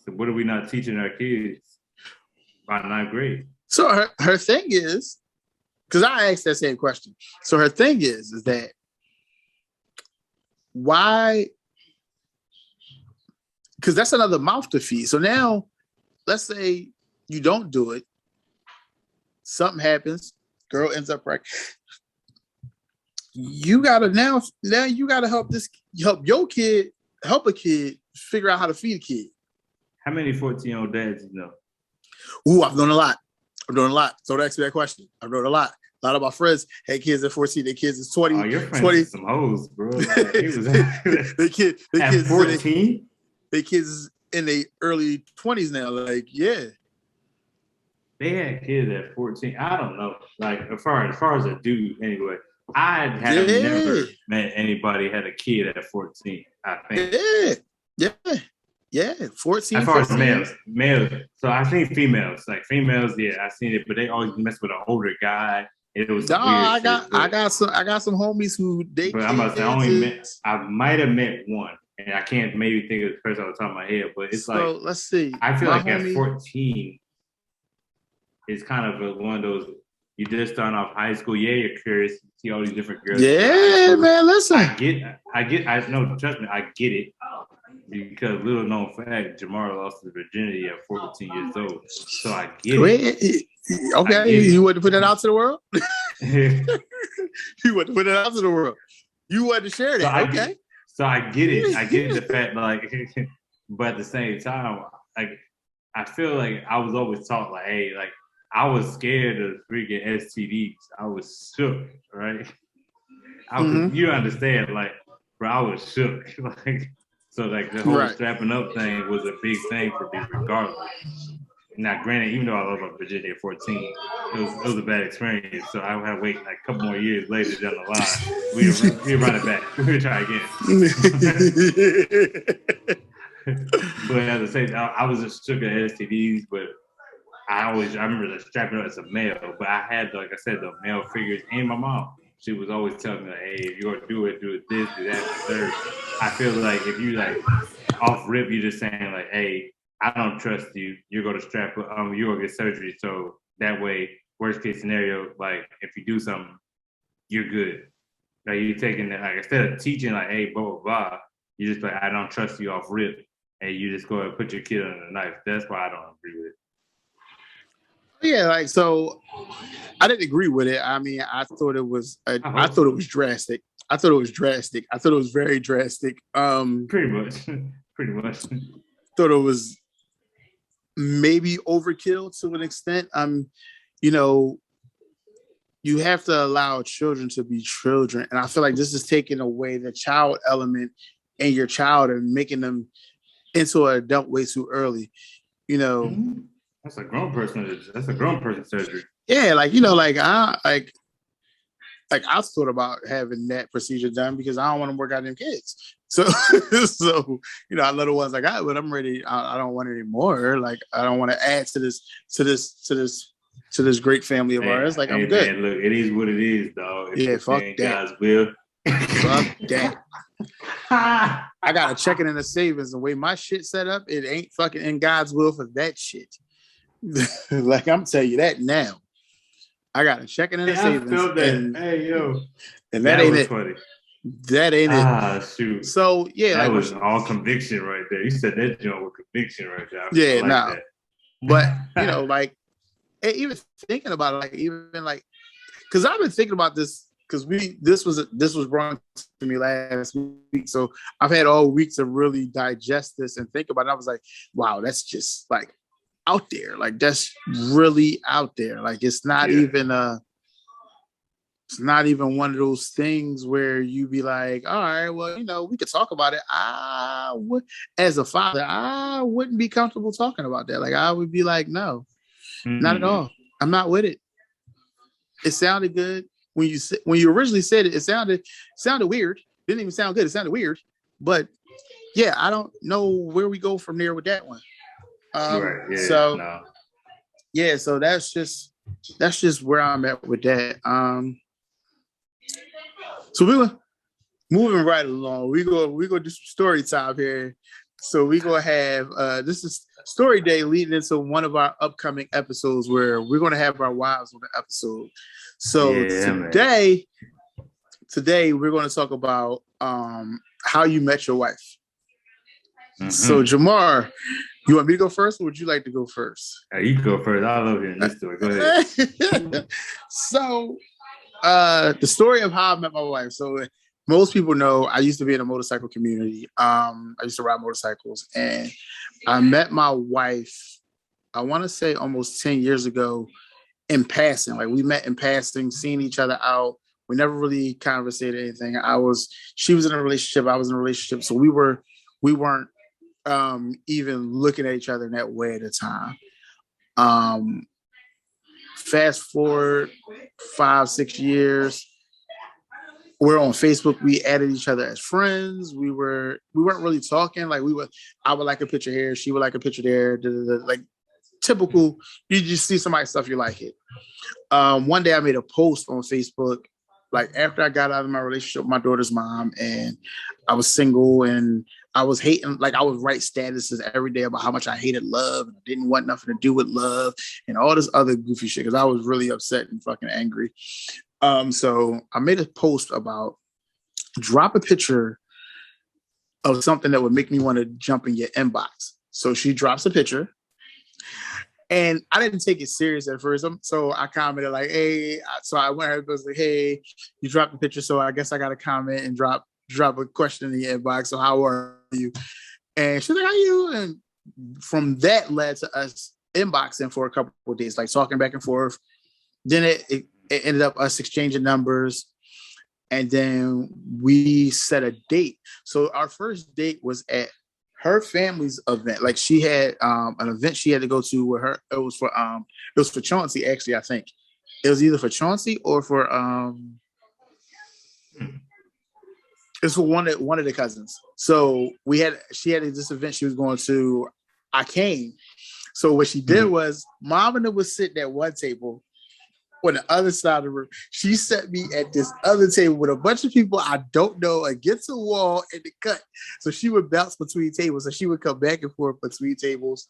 Speaker 2: So what are we not teaching our kids by ninth grade?
Speaker 1: So her thing is, because I asked that same question. So her thing is that why? Because that's another mouth to feed. So now, let's say you don't do it. Something happens. Girl ends up pregnant. You gotta now you gotta help a kid figure out how to feed a kid.
Speaker 2: How many 14-year-old dads you know?
Speaker 1: Ooh, I've known a lot. So to answer that question, I've known a lot. A lot of my friends had kids at 14. Their kids is 20.
Speaker 2: Oh, your friends
Speaker 1: 20.
Speaker 2: Some hoes, bro. Like,
Speaker 1: they kids
Speaker 2: at 14.
Speaker 1: They kids in their early 20s now. Like, yeah.
Speaker 2: They had kids at 14. I don't know. Like, as far as a dude, anyway. I have never met anybody had a kid at 14, I think.
Speaker 1: Yeah. 14.
Speaker 2: As far as males. So I've seen females. Like females, yeah, I've seen it, but they always mess with an older guy. It was
Speaker 1: I got some homies who date.
Speaker 2: But I'm about to say I might have met one. And I can't maybe think of the person off the top of my head, but it's so, like,
Speaker 1: let's see.
Speaker 2: I feel like at 14, it's kind of one of those, you just starting off high school. Yeah, you're curious. You see all these different girls.
Speaker 1: Yeah, man, listen.
Speaker 2: No, trust me, I get it. Because little known fact, Jamar lost his virginity at 14 years old. So I get it.
Speaker 1: Okay, you want to put that out to the world? You want to put it out to the world. You want to share that, okay.
Speaker 2: So I get it. I get the fact, like, but at the same time, like, I feel like I was always taught, like, hey, like, I was scared of freaking STDs. I was shook, right? You understand, like, bro, I was shook. Like, so, like, the whole strapping up thing was a big thing for me, regardless. Now, granted, even though I love my virginity at 14, it was a bad experience. So I would have to wait like a couple more years later down the line. We'd run it back. We'd try again. But at the same time, I was just shook at STDs, but I remember strapping up as a male. But I had, like I said, the male figures and my mom. She was always telling me, like, hey, if you're going to do it this, do that, do third. I feel like if you, like, off rip, you're just saying, like, hey, I don't trust you. You're going to strap up. You're going to get surgery. So that way, worst case scenario, like if you do something, you're good. Like you're taking that, like instead of teaching like, hey, blah, blah, blah, you just like, I don't trust you off rip. And you just go ahead and put your kid under the knife. That's why I don't agree with it.
Speaker 1: Yeah, like, so I didn't agree with it. I mean, I thought it was drastic. I thought it was very drastic.
Speaker 2: Pretty much.
Speaker 1: Thought it was maybe overkill to an extent. You have to allow children to be children. And I feel like this is taking away the child element in your child and making them into an adult way too early.
Speaker 2: That's a grown person surgery.
Speaker 1: Yeah, like, you know, like I thought about having that procedure done because I don't want to work out them kids. So, so you know, I love the ones I got, but I'm ready. I don't want any more. Like, I don't want to add to this great family of ours. Like, I'm good.
Speaker 2: Man, look, it is what it is, dog.
Speaker 1: Yeah, fuck that.
Speaker 2: God's will.
Speaker 1: Fuck that. I gotta check it in the savings. The way my shit set up, it ain't fucking in God's will for that shit. Like, I'm telling you that now. I gotta check it in the savings.
Speaker 2: Hey, yo.
Speaker 1: And that ain't it.
Speaker 2: Funny.
Speaker 1: That ain't
Speaker 2: it. Shoot.
Speaker 1: So yeah,
Speaker 2: that like, was all conviction right there. You said that joint with conviction right there.
Speaker 1: Yeah, like no. But you know, like even thinking about it, like even like, because I've been thinking about this because this was brought to me last week, so I've had all week to really digest this and think about it. I was like, wow, that's just like out there, like that's really out there. Like it's not even it's not even one of those things where you be like, all right, well, you know, we could talk about it. I would, as a father, I wouldn't be comfortable talking about that. Like I would be like, no, not at all. I'm not with it. It sounded good when you originally said it. It sounded weird. Didn't even sound good. It sounded weird, but yeah, I don't know where we go from there with that one.
Speaker 2: Right. Yeah,
Speaker 1: so that's just where I'm at with that. So we're moving right along. We go do some story time here. So we gonna have this is story day leading into one of our upcoming episodes where we're gonna have our wives on the episode. So today we're gonna talk about how you met your wife. Mm-hmm. So Jamar, you want me to go first, or would you like to go first?
Speaker 2: You can go first. I love hearing this story. Go ahead.
Speaker 1: So, the story of how I met my wife. So, most people know I used to be in a motorcycle community. I used to ride motorcycles, and I met my wife, I want to say almost 10 years ago in passing. Like, we met in passing, seeing each other out. We never really conversated anything. She was in a relationship. I was in a relationship. So we weren't even looking at each other in that way at the time. Fast forward 5-6 years, we're on Facebook. We added each other as friends. We weren't really talking. Like I would like a picture here, she would like a picture there. Like typical. You just see somebody's stuff, you like it. One day I made a post on Facebook, like after I got out of my relationship with my daughter's mom, and I was single, and I was hating, like I would write statuses every day about how much I hated love and I didn't want nothing to do with love and all this other goofy shit because I was really upset and fucking angry. So I made a post about drop a picture of something that would make me want to jump in your inbox. So she drops a picture. And I didn't take it serious at first. So I commented like, hey, so I went ahead and was like, hey, you dropped the picture. So I guess I got to comment and drop a question in the inbox. So how are you? And she's like, how are you? And from that led to us inboxing for a couple of days, like talking back and forth. Then it ended up us exchanging numbers. And then we set a date. So our first date was at her family's event. Like she had an event she had to go to with her. It was for Chauncey, actually, I think. It was either for Chauncey or for it's for one of the cousins. So she had this event she was going to. I came. So what she did was Mom and them was sitting at one table on the other side of the room. She set me at this other table with a bunch of people I don't know against the wall in the cut. So she would bounce between tables. So she would come back and forth between tables.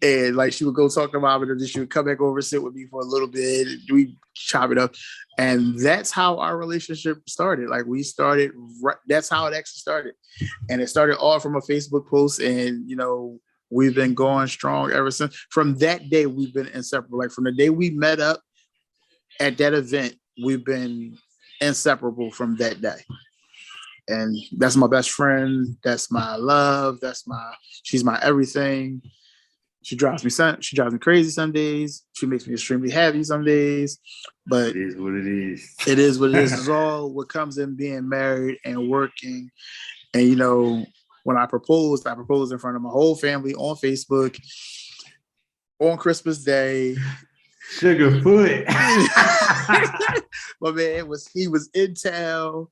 Speaker 1: And like she would go talk to Mom and then she would come back over and sit with me for a little bit. And we chop it up. And that's how our relationship started. Like we started, that's how it actually started. And it started all from a Facebook post. And, you know, we've been going strong ever since. From that day, we've been inseparable. Like from the day we met up at that event, we've been inseparable from that day. And that's my best friend. That's my love. She's my everything. She drives me crazy some days. She makes me extremely happy some days. But
Speaker 2: it is what it is.
Speaker 1: It is what it is. It's all what comes in being married and working. And you know, when I proposed in front of my whole family on Facebook on Christmas Day.
Speaker 2: Sugarfoot.
Speaker 1: My man he was in town.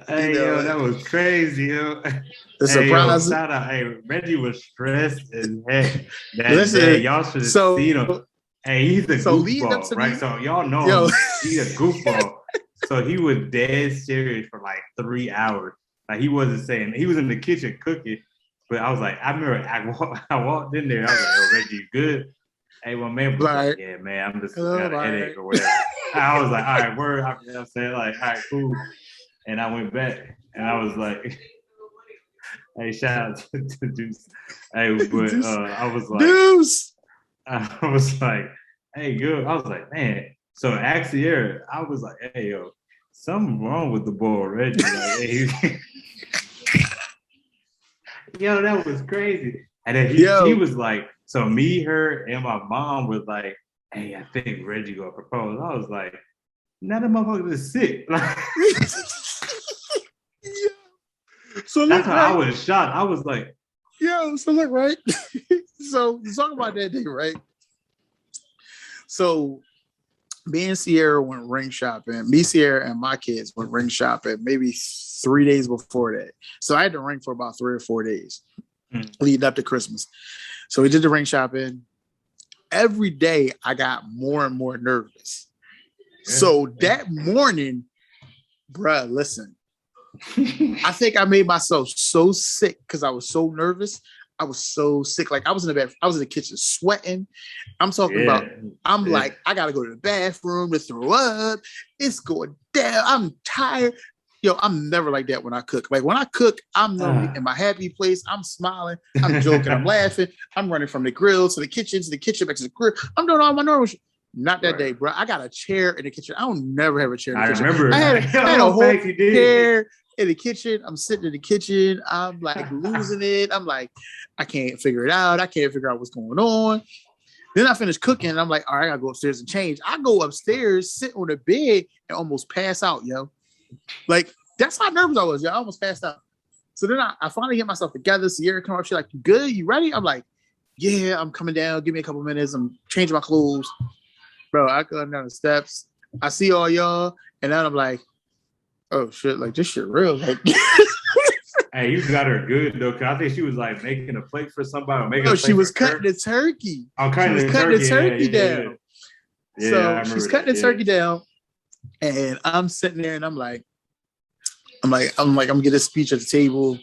Speaker 2: Hey, yo, that was crazy, yo.
Speaker 1: The
Speaker 2: Hey, yo,
Speaker 1: surprise.
Speaker 2: shout out. Hey, Reggie was stressed as heck that
Speaker 1: Listen,
Speaker 2: day. Y'all should have seen him. Hey, he's a
Speaker 1: leading up
Speaker 2: goofball,
Speaker 1: to
Speaker 2: right?
Speaker 1: me,
Speaker 2: So y'all know him. He's a goofball. So he was dead serious for like 3 hours. Like he wasn't saying, he was in the kitchen cooking. But I was like, I remember I walked in there. I was like, yo, Reggie, you good? Hey, my man was like, yeah, man, I'm just got a headache or whatever. I was like, all right, word. You know what I'm saying? Like, all right, cool. And I went back and I was like, hey, shout out to Deuce. Hey, but I was like,
Speaker 1: Deuce.
Speaker 2: I was like, hey, good. I was like, man. So Axier, I was like, hey, yo, something wrong with the boy Reggie. Like, hey, yo, that was crazy. And then he was like, so me, her, and my mom was like, hey, I think Reggie gonna propose. I was like, now the motherfucker is sick. So that's how I was shocked. I was like,
Speaker 1: yo, so look, right? So talk about that day, right? So me and Sierra went ring shopping. Me, Sierra, and my kids went ring shopping maybe 3 days before that. So I had to ring for about 3 or 4 days leading up to Christmas. So we did the ring shopping. Every day I got more and more nervous. Yeah. So that morning, bruh, listen, I think I made myself so sick because I was so nervous. I was so sick. Like I was in the kitchen sweating. I'm talking about, like, I gotta go to the bathroom to throw up. It's going down. I'm tired. Yo, I'm never like that when I cook. Like when I cook, I'm normally in my happy place. I'm smiling. I'm joking. I'm laughing. I'm running from the grill to the kitchen back to the grill. I'm doing all my normal shit. Not that day, bro. I got a chair in the kitchen. I don't never have a chair in the kitchen.
Speaker 2: Remember.
Speaker 1: I had a whole chair in the kitchen. I'm sitting in the kitchen. I'm like losing it. I'm like, I can't figure it out. I can't figure out what's going on. Then I finish cooking. And I'm like, all right, I gotta go upstairs and change. I go upstairs, sit on the bed, and almost pass out, yo. Like, that's how nervous I was, yo. I almost passed out. So then I finally get myself together. Sierra come up, she's like, you good? You ready? I'm like, yeah, I'm coming down. Give me a couple minutes. I'm changing my clothes. Bro, I come down the steps. I see all y'all. And then I'm like, oh, shit, like, this shit real. Like,
Speaker 2: hey, you got her good, though, because I think she was, like, making a plate for somebody. Or making
Speaker 1: no, she was cutting the turkey.
Speaker 2: Oh, cutting the turkey
Speaker 1: down.
Speaker 2: Yeah,
Speaker 1: so she's cutting the turkey down. And I'm sitting there and I'm gonna get a speech at the table.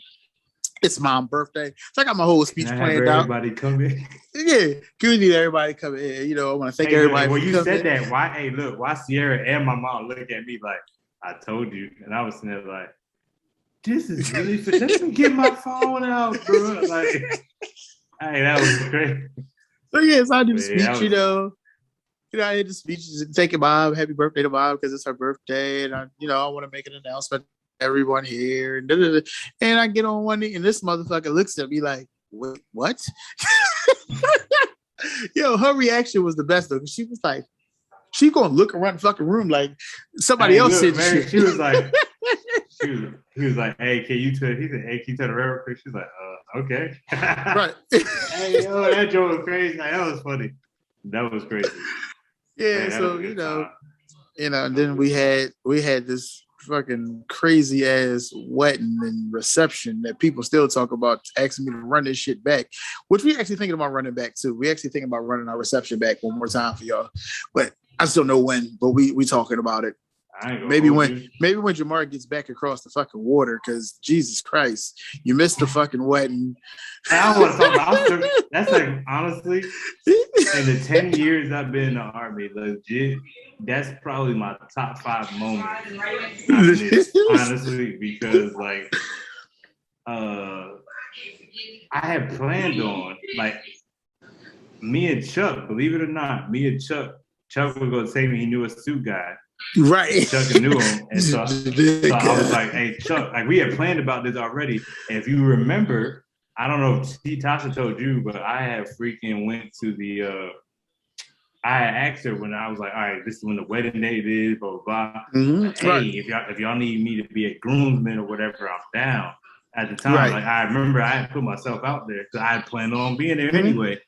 Speaker 1: It's mom's birthday. So I got my whole speech planned out.
Speaker 2: Everybody come in.
Speaker 1: Yeah, we need everybody come in. You know, I want to thank everybody.
Speaker 2: When you said that, why Sierra and my mom look at me like, I told you. And I was sitting there like, this is really let me get my phone out, bro. Like, hey, that was great.
Speaker 1: So yes, I do the speech, you know. I did the speech, thanking Mom, happy birthday to Mom because it's her birthday, and I want to make an announcement to everyone here, and I get on one knee, and this motherfucker looks at me like, wait, what? Yo, her reaction was the best though, because she was like, she gonna look around the fucking room like somebody else said shit.
Speaker 2: She was like, he was like, hey, can you tell? He said, hey, can you tell the real quick? She's like, okay, right. Hey, yo, that joke was crazy. Like, that was funny. That was crazy.
Speaker 1: Yeah, man, so and then we had this fucking crazy ass wedding and reception that people still talk about, asking me to run this shit back, which we actually thinking about running back too. We actually thinking about running our reception back one more time for y'all, but I still know when. But we talking about it. Maybe when Jamar gets back across the fucking water, because Jesus Christ, you missed the fucking wedding.
Speaker 2: I don't want to talk about that's like, honestly, in the 10 years I've been in the Army, legit, that's probably my top 5 moments. Honestly, because like I had planned on, like, me and Chuck, believe it or not, Chuck was gonna take me, he knew a suit guy.
Speaker 1: Right.
Speaker 2: Chuck knew him. And so I was like, hey, Chuck, like, we had planned about this already. And if you remember, I don't know if Tasha told you, but I had freaking went to the I had asked her when I was like, all right, this is when the wedding date is, blah, blah, blah. Mm-hmm. Like, hey, right. if y'all need me to be a groomsman or whatever, I'm down. At the time, right. Like, I remember I had put myself out there because I had planned on being there anyway.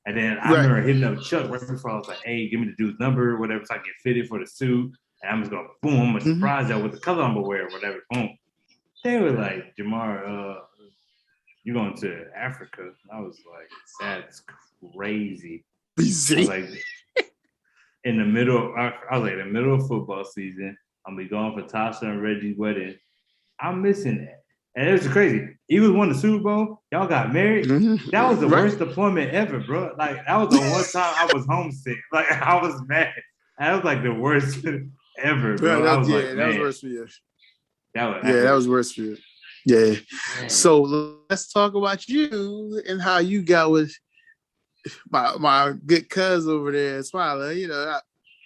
Speaker 2: And then I
Speaker 1: Right.
Speaker 2: remember hitting up Chuck right before. I was like, "Hey, give me the dude's number, whatever, so I get fitted for the suit." And I'm just gonna boom, I'm gonna
Speaker 1: Mm-hmm.
Speaker 2: surprise y'all with the color I'm gonna wear, whatever. Boom. They were like, "Jamar, you going to Africa?" And I was like, "That's crazy." I was
Speaker 1: BZ.
Speaker 2: like, in the middle. I was like, in the middle of football season. I'm gonna be going for Tasha and Reggie's wedding. I'm missing that. And it was crazy. Eagles won the Super Bowl. Y'all got married. That was
Speaker 1: Mm-hmm.
Speaker 2: the
Speaker 1: Right.
Speaker 2: worst deployment ever, bro. Like that was the one time I was homesick. Like I was mad. That was like the worst ever,
Speaker 1: Right.
Speaker 2: bro. I was like,
Speaker 1: That was
Speaker 2: man,
Speaker 1: worse for you.
Speaker 2: that was
Speaker 1: Yeah, that
Speaker 2: hurt.
Speaker 1: was worse for you. Yeah.
Speaker 2: Man.
Speaker 1: So let's talk about you and how you got with my good cuz over there, Smiler.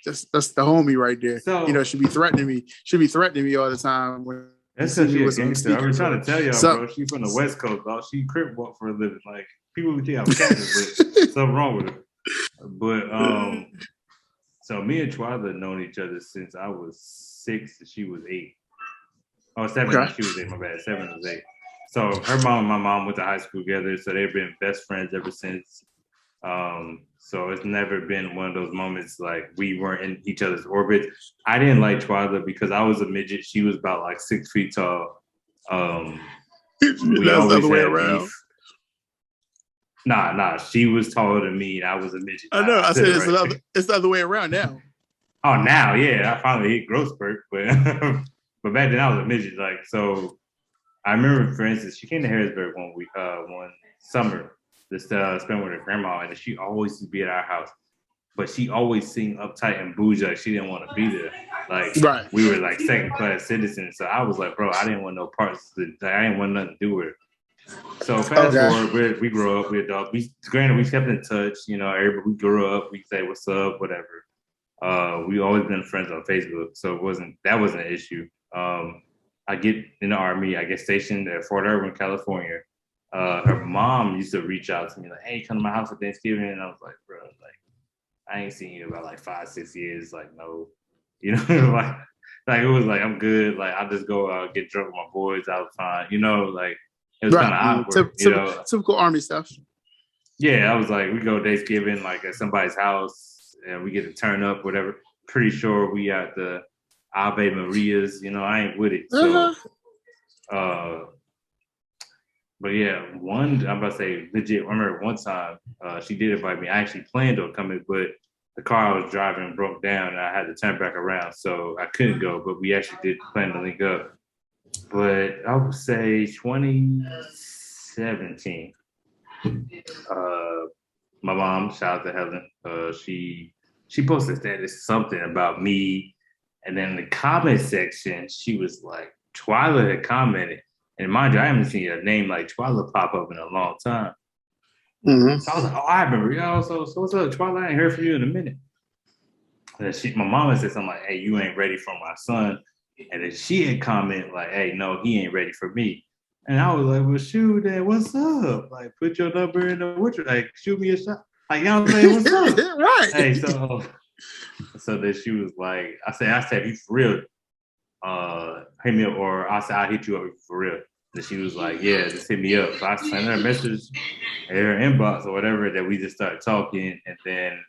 Speaker 1: That's the homie right there.
Speaker 2: So
Speaker 1: Should be threatening me. Should be threatening me all the time when you
Speaker 2: that's
Speaker 1: see
Speaker 2: because
Speaker 1: me
Speaker 2: she a
Speaker 1: with some
Speaker 2: gangster. I was
Speaker 1: sneakers
Speaker 2: trying
Speaker 1: or
Speaker 2: to tell y'all, bro.
Speaker 1: something.
Speaker 2: She from the West Coast, dog. She crip walk for a living. Like people would think I'm capping, but something wrong with her. But so me and Twyla known each other since I was 6 and she was 8. Oh, 7 and
Speaker 1: Okay.
Speaker 2: she was 8. My bad. 7 was 8. So her mom and my mom went to high school together, so they've been best friends ever since. So it's never been one of those moments like we weren't in each other's orbit. I didn't like Twyla because I was a midget. She was about like 6 feet tall. We
Speaker 1: That's the other
Speaker 2: always
Speaker 1: way
Speaker 2: had
Speaker 1: around.
Speaker 2: beef. Nah. She was taller than me, and I was a midget.
Speaker 1: I know.
Speaker 2: I
Speaker 1: I
Speaker 2: said
Speaker 1: said
Speaker 2: it right.
Speaker 1: it's the other way around now.
Speaker 2: Oh, now, yeah, I finally hit growth spurt, but but back then I was a midget. Like, so I remember, for instance, she came to Harrisburg one summer, just spend with her grandma, and she always used to be at our house. But she always seemed uptight and bougie, like she didn't want to be there. Like
Speaker 1: Right.
Speaker 2: we were like second class citizens, so I was like, bro, I didn't want no parts. I didn't want nothing to do with her. So fast
Speaker 1: Okay.
Speaker 2: forward, we grow up, we adult. Granted, we kept in touch. Everybody, we grew up. We say what's up, whatever. We always been friends on Facebook, so that wasn't an issue. I get in the army. I get stationed at Fort Irwin, California. Her mom used to reach out to me like, "Hey, come to my house for Thanksgiving," and I was like, "Bro, like I ain't seen you in about like 5, 6 years. Like, no, like it was like I'm good. Like I'll just go out get drunk with my boys. I was fine. Like it was
Speaker 1: Right.
Speaker 2: kind of awkward.
Speaker 1: Typical army stuff.
Speaker 2: Yeah, I was like, we go Thanksgiving like at somebody's house and we get to turn up, whatever. Pretty sure we at the Ave Maria's, I ain't with it.
Speaker 1: Uh-huh.
Speaker 2: So but yeah, I'm about to say legit. I remember one time she did invite me. I actually planned on coming, but the car I was driving broke down and I had to turn back around. So I couldn't go, but we actually did plan to link up. But I would say 2017. My mom, shout out to Helen. She posted that it's something about me, and then in the comment section, she was like, Twyla had commented, and mind you, I haven't seen a name like Twyla pop up in a long time.
Speaker 1: Mm-hmm.
Speaker 2: So I was like, oh, I remember y'all. So what's up, Twyla? I ain't heard from you in a minute. And then my mama said something like, hey, you ain't ready for my son. And then she had commented like, hey, no, he ain't ready for me. And I was like, well, shoot, Dad, what's up? Like, put your number in the witcher, like, shoot me a shot. Like, you know what I'm saying? What's up?
Speaker 1: Right.
Speaker 2: Hey, so then she was like, I said, you for real? Hit me up, or I said, I'll hit you up for real. And she was like, yeah, just hit me up. So I sent her a message in her inbox or whatever that we just started talking. And then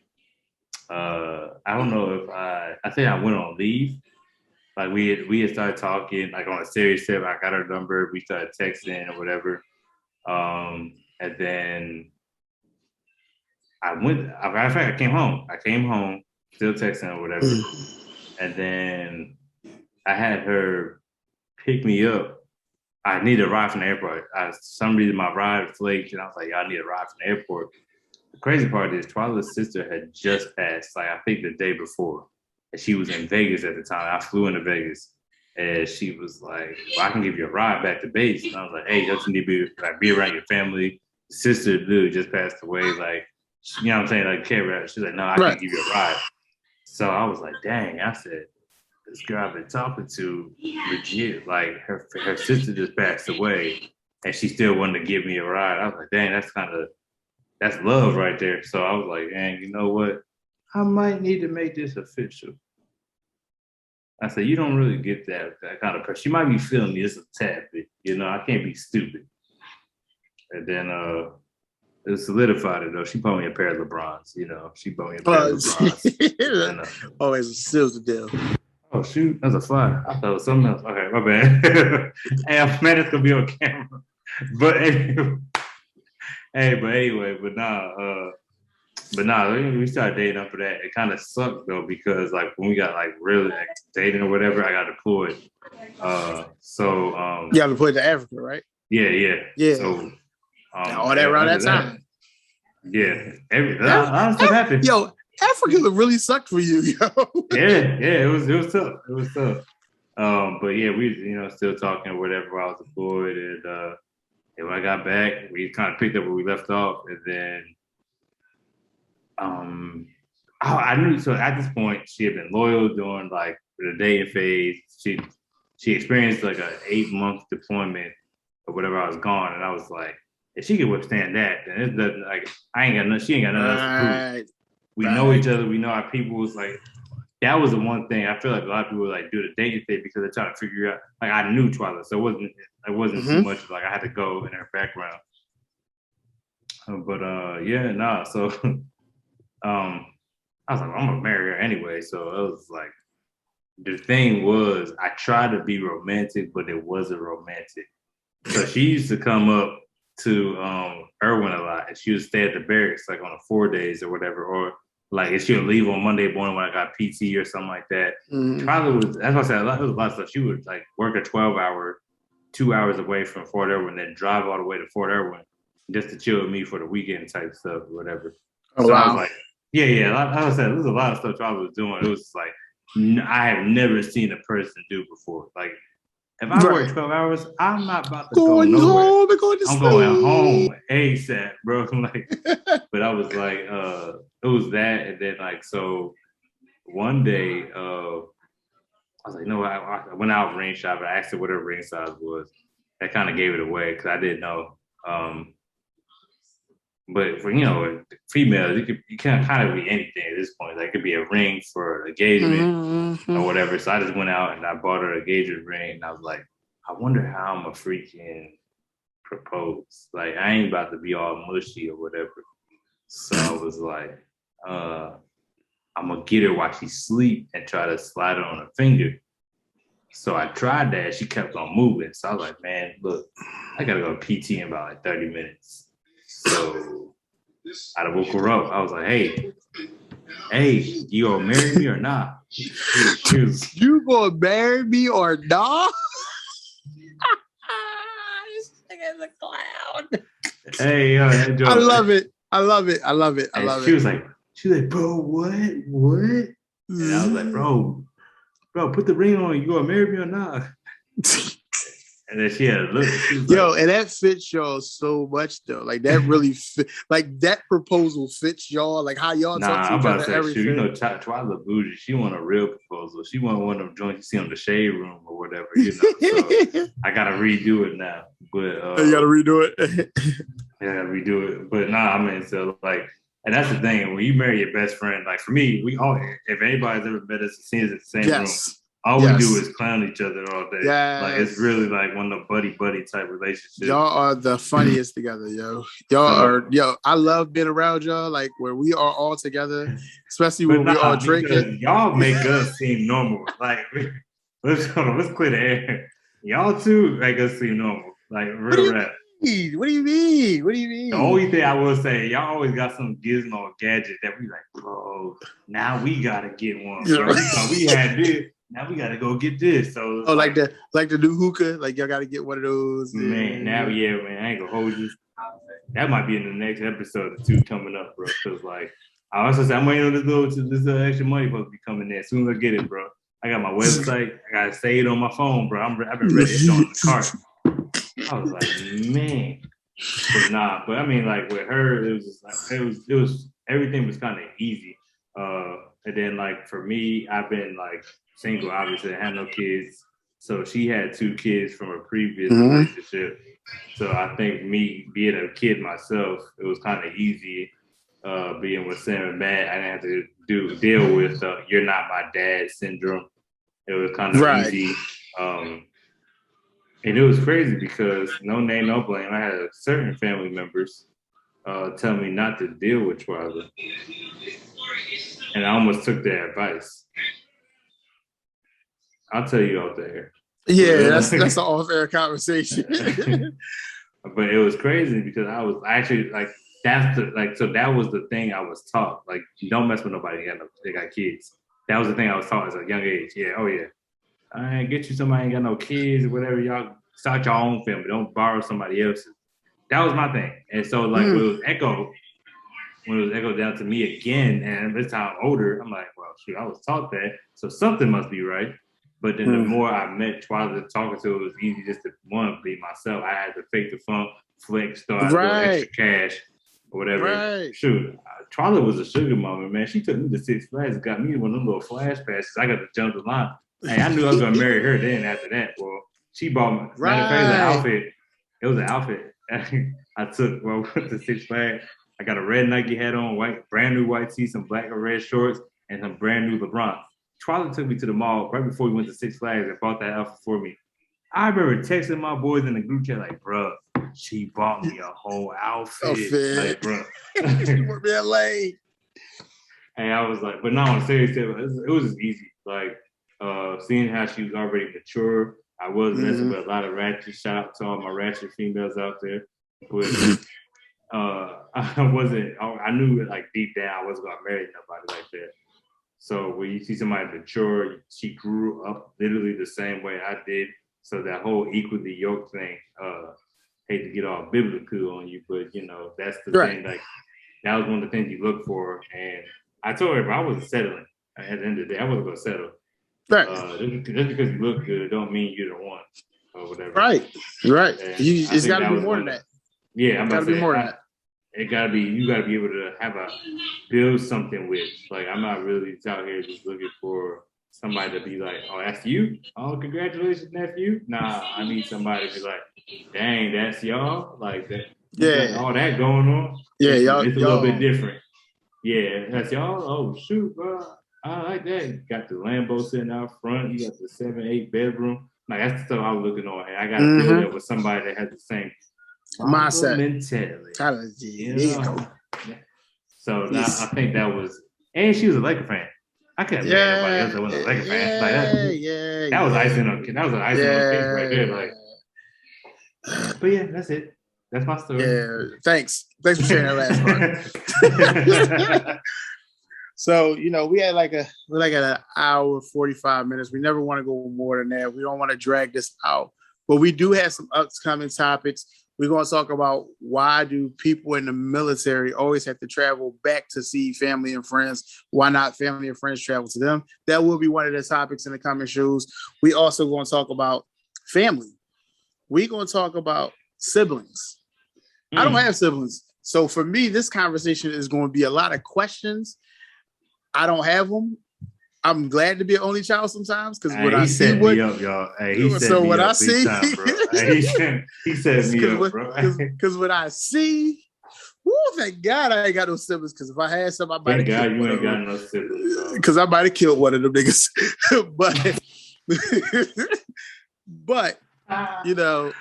Speaker 2: I don't know if I think I went on leave. Like we had started talking like on a serious tip. I got her number. We started texting or whatever. And then I went. Matter of fact, I came home. Still texting or whatever. And then I had her pick me up. I needed a ride from the airport. Some reason my ride flaked, and I was like, I need a ride from the airport. The crazy part is Twyla's sister had just passed, like I think the day before. And she was in Vegas at the time. I flew into Vegas. And she was like, well, I can give you a ride back to base. And I was like, hey, don't you need to be around your family? Sister dude just passed away. Like, you know what I'm saying? Like, care about it. She's like, no, I can't give you a ride. So I was like, dang, I said, this girl I've been talking to, legit, like her sister just passed away and she still wanted to give me a ride. I was like, dang, that's love right there. So I was like, dang, you know what? I might need to make this official. I said, you don't really get that kind of person. She might be feeling me just a tad bit, I can't be stupid. And then it solidified it though. She bought me a pair of LeBrons. She bought me a pair of LeBrons. And,
Speaker 1: always seals the deal.
Speaker 2: Oh shoot, that's a fly. I thought it was something else. Okay, my bad. Hey, I'm mad it's gonna be on camera. But anyway, we started dating after that. It kind of sucked though because like when we got like really like dating or whatever, I got deployed. So
Speaker 1: you got deployed to Africa, right?
Speaker 2: Yeah.
Speaker 1: So all that around that time.
Speaker 2: Yeah, a lot of stuff happened.
Speaker 1: Yo, Africa really sucked for you, yo.
Speaker 2: Yeah, it was tough. It was tough. But yeah, we still talking or whatever while I was deployed, and when I got back, we kind of picked up where we left off, and then I knew. So at this point, she had been loyal during like the dating phase. She experienced like an 8-month deployment or whatever. I was gone, and I was like, if she could withstand that, then it doesn't like I ain't got nothing. She ain't got nothing else to prove. We know each other. We know our people. Was like that was the one thing I feel like a lot of people like do the dating thing because they're trying to figure out. Like I knew Twyla, so it wasn't too much like I had to go in her background. But So I was like, I'm gonna marry her anyway. So it was like the thing was I tried to be romantic, but it wasn't romantic. So she used to come up to Irwin a lot, and she would stay at the barracks like on the 4 days or whatever, or like if she would leave on Monday morning when I got PT or something like that. That's why I said it was a lot of stuff. She would like work a 12-hour, 2 hours away from Fort Irwin, then drive all the way to Fort Irwin just to chill with me for the weekend type stuff or whatever.
Speaker 1: Oh,
Speaker 2: so
Speaker 1: wow.
Speaker 2: I was like, yeah. Like I said, there's a lot of stuff I was doing. It was like I have never seen a person do before. Like if I work 12 hours, I'm not about to go nowhere. I'm going home ASAP, bro. Like, but I was like, it was that, and then like so one day, I was like, no, I went out ring shop. I asked her what her ring size was. That kind of gave it away because I didn't know. But for females, you can kind of be anything at this point. Like it could be a ring for engagement or whatever. So I just went out and I bought her an engagement ring, and I was like, I wonder how I'm a freaking propose. Like I ain't about to be all mushy or whatever. So I was like, I'm gonna get her while she sleep and try to slide it on her finger. So I tried that. She kept on moving. So I was like, man, look, I gotta go PT in about like 30 minutes. So I woke her up. I was like, hey, you gonna marry me or not?
Speaker 1: You gonna marry me or not? This nigga's a clown.
Speaker 2: Hey,
Speaker 1: I love it.
Speaker 2: She was like, bro, what? And I was like, bro, put the ring on. You gonna marry me or not? And then she had a look.
Speaker 1: And that fits y'all so much though. Like that really fit. Like that proposal fits y'all. Like how y'all talk to each other. Everything.
Speaker 2: Twyla bougie. She want a real proposal. She want one of them joints you see on the Shade Room or whatever. So I gotta redo it now. But
Speaker 1: you gotta redo it.
Speaker 2: Yeah, I gotta redo it. But so like, and that's the thing. When you marry your best friend, like for me, if anybody's ever met us, seen us in the same room. All we do is clown each other all day.
Speaker 1: Yes.
Speaker 2: Like it's really like one of the buddy type relationships.
Speaker 1: Y'all are the funniest together, yo. I love being around y'all. Like where we are all together, especially when we all drinking.
Speaker 2: Y'all make us seem normal. Like let's clear the air. Y'all too make us seem normal. Like real rap.
Speaker 1: What do you mean?
Speaker 2: The only thing I will say, y'all always got some gizmo gadget that we like, bro. Now we gotta get one. Bro. We had this. Now we gotta go get this. So
Speaker 1: like the new hookah, like y'all gotta get one of those.
Speaker 2: Man, I ain't gonna hold you. That might be in the next episode or two coming up, bro. Cause like I also said, I'm waiting on this extra money supposed to be coming in. As soon as I get it, bro. I got my website. I gotta save it on my phone, bro. I've been ready to on the cart. I was like, man, but I mean, like with her, it was just like it was everything was kind of easy. And then like for me, I've been like single, obviously, I had no kids. So she had 2 kids from a previous relationship. So I think me being a kid myself, it was kind of easy being with Sam and Matt. I didn't have to deal with "you're not my dad" syndrome. It was kind of easy. And it was crazy because no name, no blame. I had certain family members telling me not to deal with Twyla. And I almost took their advice. I'll tell you out there.
Speaker 1: Yeah, that's an off-air conversation.
Speaker 2: But it was crazy because I was actually like, so that was the thing I was taught. Like, you don't mess with nobody. They got kids. That was the thing I was taught at a young age. Yeah, oh yeah. All right, get you somebody ain't got no kids or whatever. Y'all start your own family. Don't borrow somebody else's. That was my thing. And so like when it was echoed down to me again, and this time I'm older, I'm like, well, shoot, I was taught that, so something must be right. But then the more I met Twyla talking to, it was easy just to be myself. I had to fake the funk, flex, start doing extra cash or whatever. Right. Shoot, Twyla was a sugar mama, man. She took me to Six Flags and got me one of them little flash passes. I got to jump the line. Hey, I knew I was gonna marry her then after that. Well, she bought me. Matter of fact, it was an outfit. It was an outfit I took when I went to Six Flags. I got a red Nike hat on, brand new white tee, some black or red shorts, and some brand new LeBron. Twyla took me to the mall right before we went to Six Flags and bought that outfit for me. I remember texting my boys in the group chat like, bro, she bought me a whole outfit. Like, bro.
Speaker 1: She worked me in LA.
Speaker 2: And I was like, but no, on serious tip, it was just easy. Like, seeing how she was already mature, I was messing with a lot of ratchet. Shout out to all my ratchet females out there. But I knew like deep down I wasn't gonna marry nobody like that. So when you see somebody mature, she grew up literally the same way I did. So that whole equally yoked thing, hate to get all biblical on you, but you know, that's the thing. Like that was one of the things you look for. And I told her, I wasn't settling. At the end of the day, I wasn't gonna settle. Right. Just because you look good, don't mean you're the one or whatever.
Speaker 1: Right. It's got to be more than that.
Speaker 2: Yeah, I'm about to say, more than that. You gotta be able to build something with. Like, I'm not really out here just looking for somebody to be like, oh, that's you? Oh, congratulations, nephew. Nah, I need somebody to be like, dang, that's y'all? Like that. Yeah. All that going on.
Speaker 1: Yeah,
Speaker 2: it's a little bit different. Yeah, that's y'all. Oh, shoot, bro. I like that. You got the Lambo sitting out front. You got the 7-8 bedroom. Like, that's the stuff I was looking on. And I got to build that with somebody that has the same
Speaker 1: mindset,
Speaker 2: mentality. So I think that was, and she was a Laker fan. I couldn't marry nobody else that wasn't a Laker fan. Like that was icing on. That was an icing on cake right there. Like, but yeah, that's it. That's my story.
Speaker 1: Yeah, thanks for sharing that last part. So, you know, we're like an hour 45 minutes. We never want to go more than that. We don't want to drag this out, but we do have some upcoming topics. We're going to talk about why do people in the military always have to travel back to see family and friends? Why not family and friends travel to them? That will be one of the topics in the coming shows. We also going to talk about family. We're going to talk about siblings. I don't have siblings. So for me, this conversation is going to be a lot of questions. I don't have them. I'm glad to be an only child sometimes because what I see,
Speaker 2: me up, y'all. Hey, he set
Speaker 1: so
Speaker 2: me
Speaker 1: what
Speaker 2: up
Speaker 1: I see,
Speaker 2: time, bro. Hey, he set me up, bro.
Speaker 1: Because what I see, thank God I ain't got no siblings. Because if I had some, I might have
Speaker 2: killed. Thank God you ain't got no siblings.
Speaker 1: Because I might have killed one of them niggas. but you know,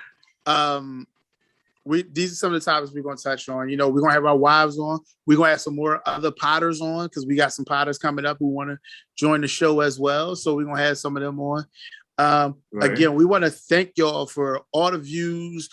Speaker 1: these are some of the topics we're going to touch on. You know, we're going to have our wives on. We're going to have some more other potters on because we got some potters coming up who want to join the show as well. So we're going to have some of them on. Again, we want to thank y'all for all the views,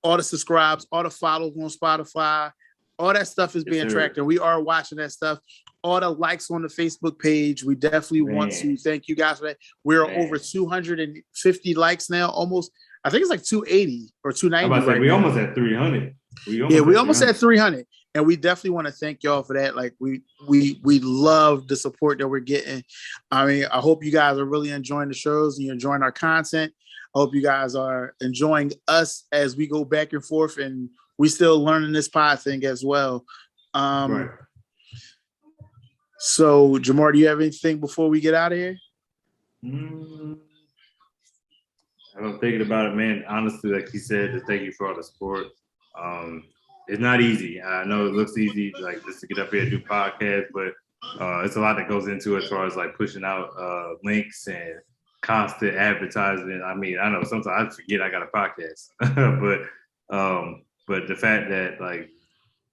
Speaker 1: all the subscribes, all the follows on Spotify. All that stuff is being tracked, and we are watching that stuff. All the likes on the Facebook page. We definitely want to thank you guys for that. We're over 250 likes now, almost. I think it's like 280 or 290.
Speaker 2: We almost at 300.
Speaker 1: We almost at 300, and we definitely want to thank y'all for that. Like we love the support that we're getting. I mean, I hope you guys are really enjoying the shows and you're enjoying our content. I hope you guys are enjoying us as we go back and forth, and we still learning this pod thing as well. So, Jamar, do you have anything before we get out of here?
Speaker 2: I'm thinking about it, man. Honestly, like you said, to thank you for all the support. It's not easy. I know it looks easy, like just to get up here and do podcasts, but it's a lot that goes into it as far as like pushing out links and constant advertising. I mean, I know sometimes I forget I got a podcast, but the fact that like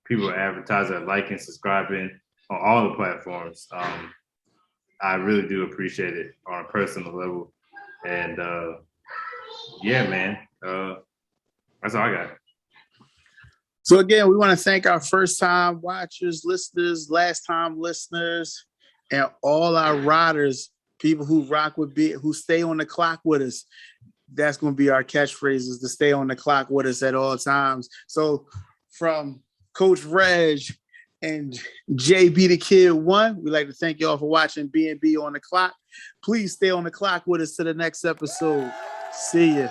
Speaker 2: people advertising, liking, subscribing on all the platforms. I really do appreciate it on a personal level. And yeah, man, that's all I got.
Speaker 1: So again, we want to thank our first-time watchers, listeners, last-time listeners, and all our riders, people who rock with who stay on the clock with us. That's going to be our catchphrases, to stay on the clock with us at all times. So from Coach Reg and JB the Kid 1, we'd like to thank y'all for watching B&B on the Clock. Please stay on the clock with us to the next episode. See ya.